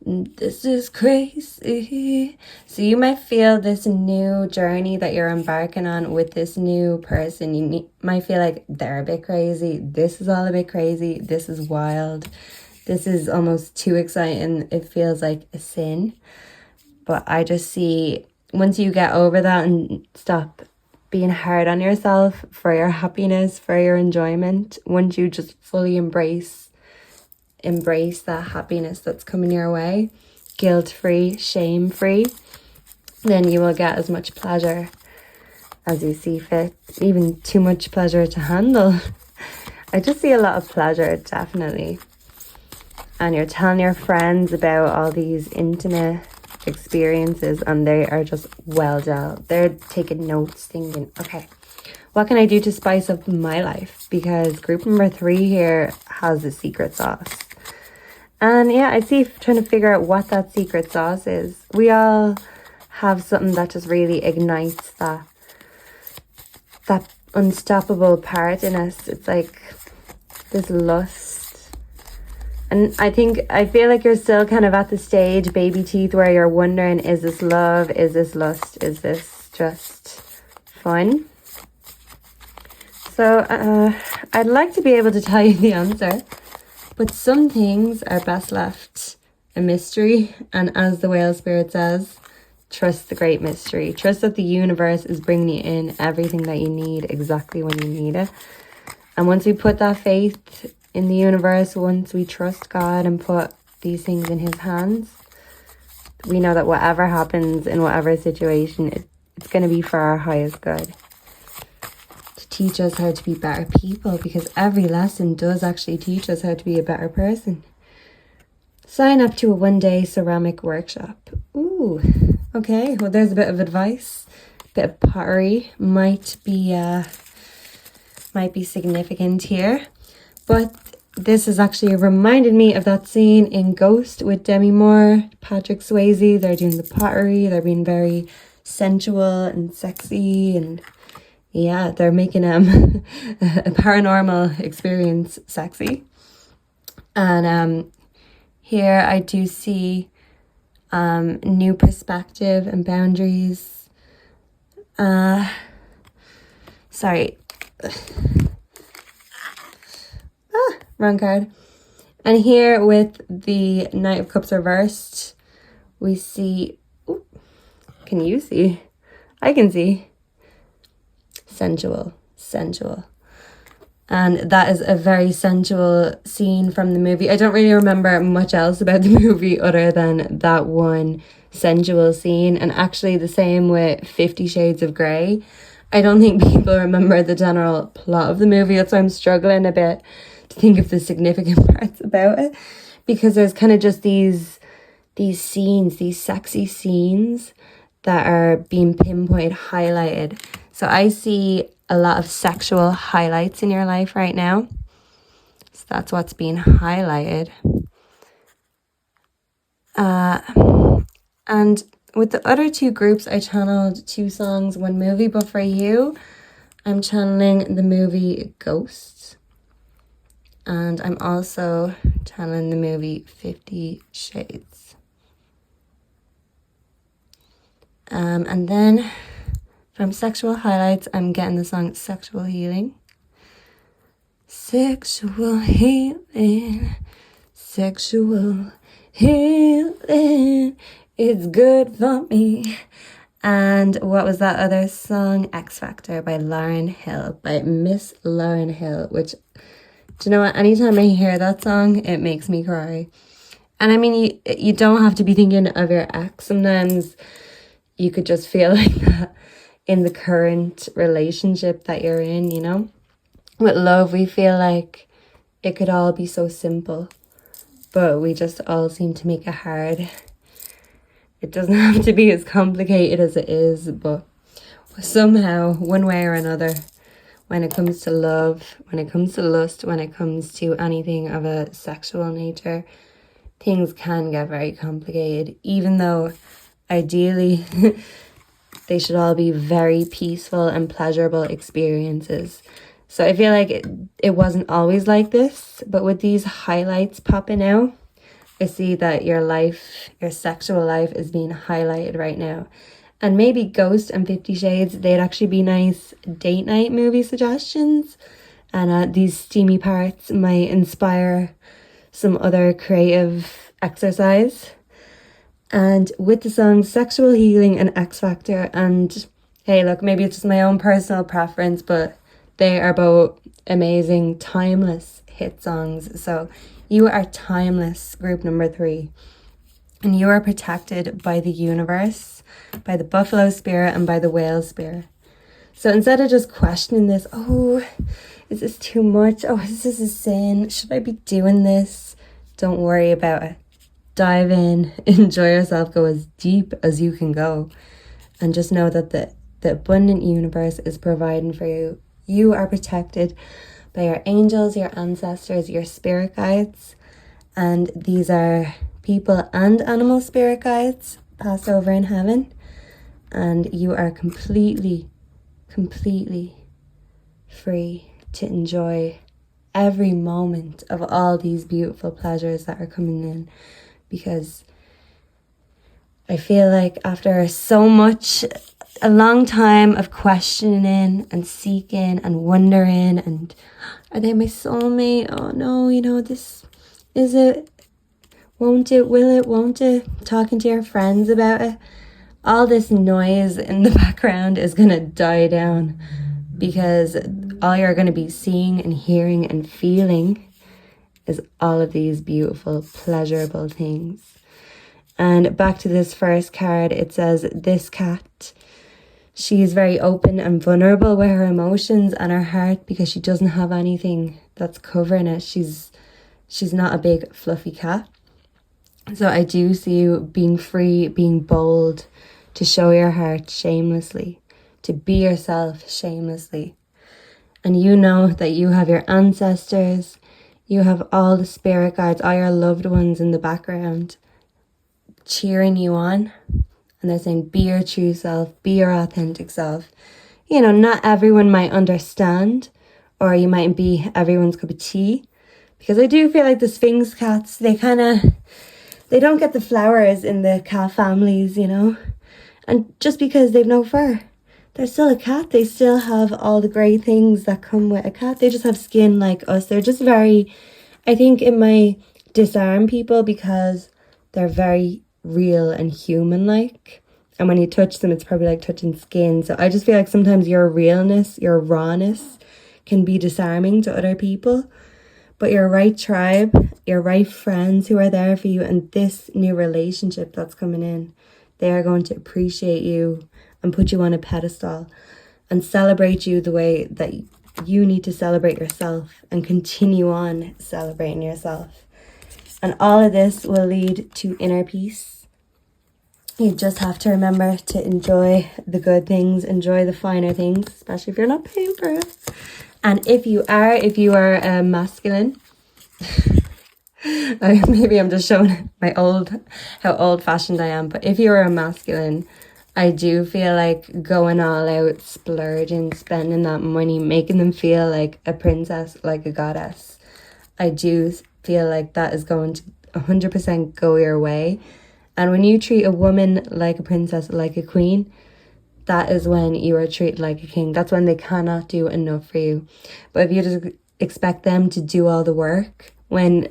This is crazy. So you might feel this new journey that you're embarking on with this new person. You might feel like they're a bit crazy. This is all a bit crazy. This is wild. This is almost too exciting. It feels like a sin. But I just see, once you get over that and stop being hard on yourself for your happiness, for your enjoyment, once you just fully embrace that happiness that's coming your way, guilt-free, shame-free, then you will get as much pleasure as you see fit, even too much pleasure to handle. I just see a lot of pleasure, definitely. And you're telling your friends about all these intimate experiences, and they are just well gelled. They're taking notes, thinking, okay, what can I do to spice up my life? Because group number 3 here has the secret sauce. And yeah, I see trying to figure out what that secret sauce is. We all have something that just really ignites that unstoppable part in us. It's like this lust. And I feel like you're still kind of at the stage, baby teeth, where you're wondering, is this love? Is this lust? Is this just fun? So I'd like to be able to tell you the answer, but some things are best left a mystery. And as the whale spirit says, trust the great mystery. Trust that the universe is bringing you in everything that you need exactly when you need it. And once we put that faith in the universe, once we trust God and put these things in his hands, we know that whatever happens in whatever situation, it's going to be for our highest good, to teach us how to be better people, because every lesson does actually teach us how to be a better person. Sign up to a 1-day ceramic workshop. Ooh, okay, well, there's a bit of advice. A bit of pottery might be significant here. But this has actually reminded me of that scene in Ghost with Demi Moore, Patrick Swayze. They're doing the pottery. They're being very sensual and sexy. And yeah, they're making a paranormal experience sexy. And Here I do see new perspective and boundaries. Sorry. Wrong card. And here with the Knight of Cups reversed, we see, ooh, can you see? I can see. Sensual. And that is a very sensual scene from the movie. I don't really remember much else about the movie other than that one sensual scene. And actually the same with 50 Shades of Grey. I don't think people remember the general plot of the movie. That's why I'm struggling a bit to think of the significant parts about it. Because there's kind of just these scenes, these sexy scenes that are being pinpointed, highlighted. So I see a lot of sexual highlights in your life right now. So that's what's being highlighted. And with the other two groups, I channeled two songs, one movie. But for you, I'm channeling the movie Ghost. And I'm also channeling the movie 50 Shades. And then from sexual highlights, I'm getting the song Sexual Healing. Sexual healing, sexual healing, it's good for me. And what was that other song? X Factor by Lauryn Hill, by Miss Lauryn Hill, which, do you know what? Anytime I hear that song, it makes me cry. And I mean, you don't have to be thinking of your ex. Sometimes you could just feel like that in the current relationship that you're in, you know? With love, we feel like it could all be so simple, but we just all seem to make it hard. It doesn't have to be as complicated as it is, but somehow, one way or another, when it comes to love, when it comes to lust, when it comes to anything of a sexual nature, things can get very complicated, even though ideally they should all be very peaceful and pleasurable experiences. So I feel like it wasn't always like this, but with these highlights popping out, I see that your life, your sexual life is being highlighted right now. And maybe Ghost and 50 Shades, they'd actually be nice date night movie suggestions. And these steamy parts might inspire some other creative exercise. And with the songs Sexual Healing and X Factor, and hey, look, maybe it's just my own personal preference, but they are both amazing, timeless hit songs. So you are timeless, group number 3. And you are protected by the universe, by the buffalo spirit, and by the whale spirit. So instead of just questioning this, oh, is this too much? Oh, is this a sin? Should I be doing this? Don't worry about it. Dive in, enjoy yourself, go as deep as you can go. And just know that the abundant universe is providing for you. You are protected by your angels, your ancestors, your spirit guides. And these are people and animal spirit guides passed over in heaven. And you are completely free to enjoy every moment of all these beautiful pleasures that are coming in. Because I feel like after a long time of questioning and seeking and wondering, and are they my soulmate? Oh no, this is it. Won't it? Will it? Won't it? Talking to your friends about it. All this noise in the background is going to die down, because all you're going to be seeing and hearing and feeling is all of these beautiful, pleasurable things. And back to this first card, it says, this cat, she is very open and vulnerable with her emotions and her heart, because she doesn't have anything that's covering it. She's not a big fluffy cat. So I do see you being free, being bold, to show your heart shamelessly, to be yourself shamelessly. And you know that you have your ancestors, you have all the spirit guides, all your loved ones in the background cheering you on. And they're saying, be your true self, be your authentic self. Not everyone might understand, or you might be everyone's cup of tea, Because I do feel like the Sphinx cats, they don't get the flowers in the cat families, you know. And just because they've no fur, they're still a cat. They still have all the great things that come with a cat. They just have skin like us. They're just very, I think it might disarm people because they're very real and human-like. And when you touch them, it's probably like touching skin. So I just feel like sometimes your realness, your rawness can be disarming to other people. But your right tribe, your right friends who are there for you, and this new relationship that's coming in, they are going to appreciate you and put you on a pedestal and celebrate you the way that you need to celebrate yourself and continue on celebrating yourself. And all of this will lead to inner peace. You just have to remember to enjoy the good things, enjoy the finer things, especially if you're not paying for it. And if you are masculine, maybe I'm just showing how old-fashioned I am, but if you are a masculine, I do feel like going all out, splurging, spending that money, making them feel like a princess, like a goddess. I do feel like that is going to 100% go your way. And when you treat a woman like a princess, like a queen, that is when you are treated like a king. That's when they cannot do enough for you. But if you just expect them to do all the work, when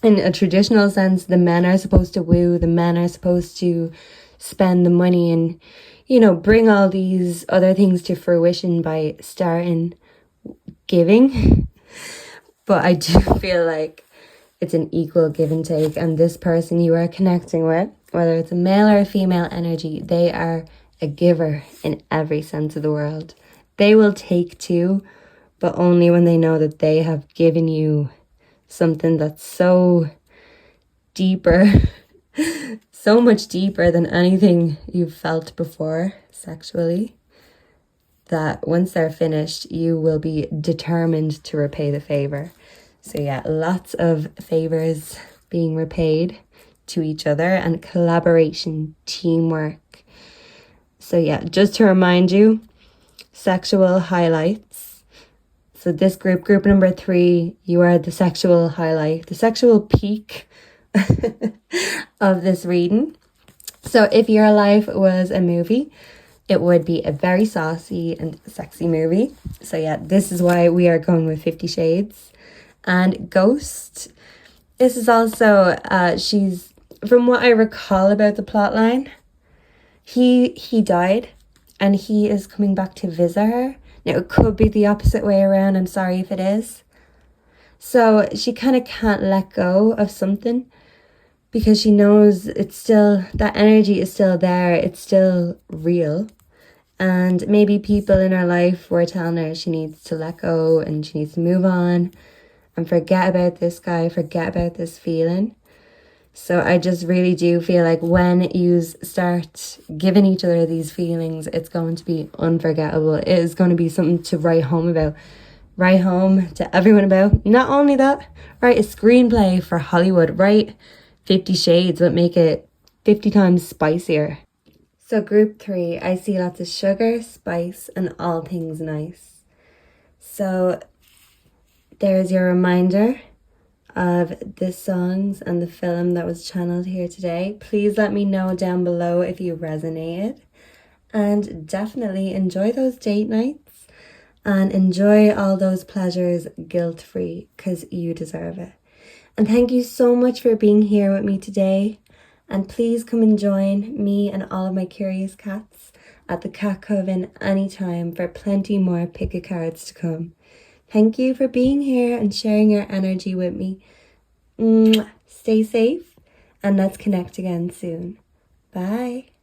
in a traditional sense, the men are supposed to woo, the men are supposed to spend the money and, you know, bring all these other things to fruition by starting giving. But I do feel like it's an equal give and take. And this person you are connecting with, whether it's a male or a female energy, they are a giver in every sense of the word. They will take too, but only when they know that they have given you something that's so deeper, so much deeper than anything you've felt before sexually, that once they're finished, you will be determined to repay the favor. So yeah, lots of favors being repaid to each other and collaboration, teamwork. So yeah, just to remind you, sexual highlights. So this group number 3, you are the sexual highlight, the sexual peak of this reading. So if your life was a movie, it would be a very saucy and sexy movie. So yeah, this is why we are going with 50 Shades. And Ghost, this is also, she's, from what I recall about the plotline, he died and he is coming back to visit her. Now, it could be the opposite way around. I'm sorry if it is. So she kind of can't let go of something because she knows it's still, that energy is still there. It's still real. And maybe people in her life were telling her she needs to let go and she needs to move on and forget about this guy, forget about this feeling. So I just really do feel like when you start giving each other these feelings, it's going to be unforgettable. It is going to be something to write home about. Write home to everyone about. Not only that, write a screenplay for Hollywood. Write 50 Shades, but make it 50 times spicier. So group 3, I see lots of sugar, spice, and all things nice. So there's your reminder of the songs and the film that was channeled here today. Please let me know down below if you resonated. And definitely enjoy those date nights and enjoy all those pleasures guilt-free because you deserve it. And thank you so much for being here with me today. And please come and join me and all of my curious cats at the Cat Coven anytime for plenty more pick-a-cards to come. Thank you for being here and sharing your energy with me. Stay safe and let's connect again soon. Bye.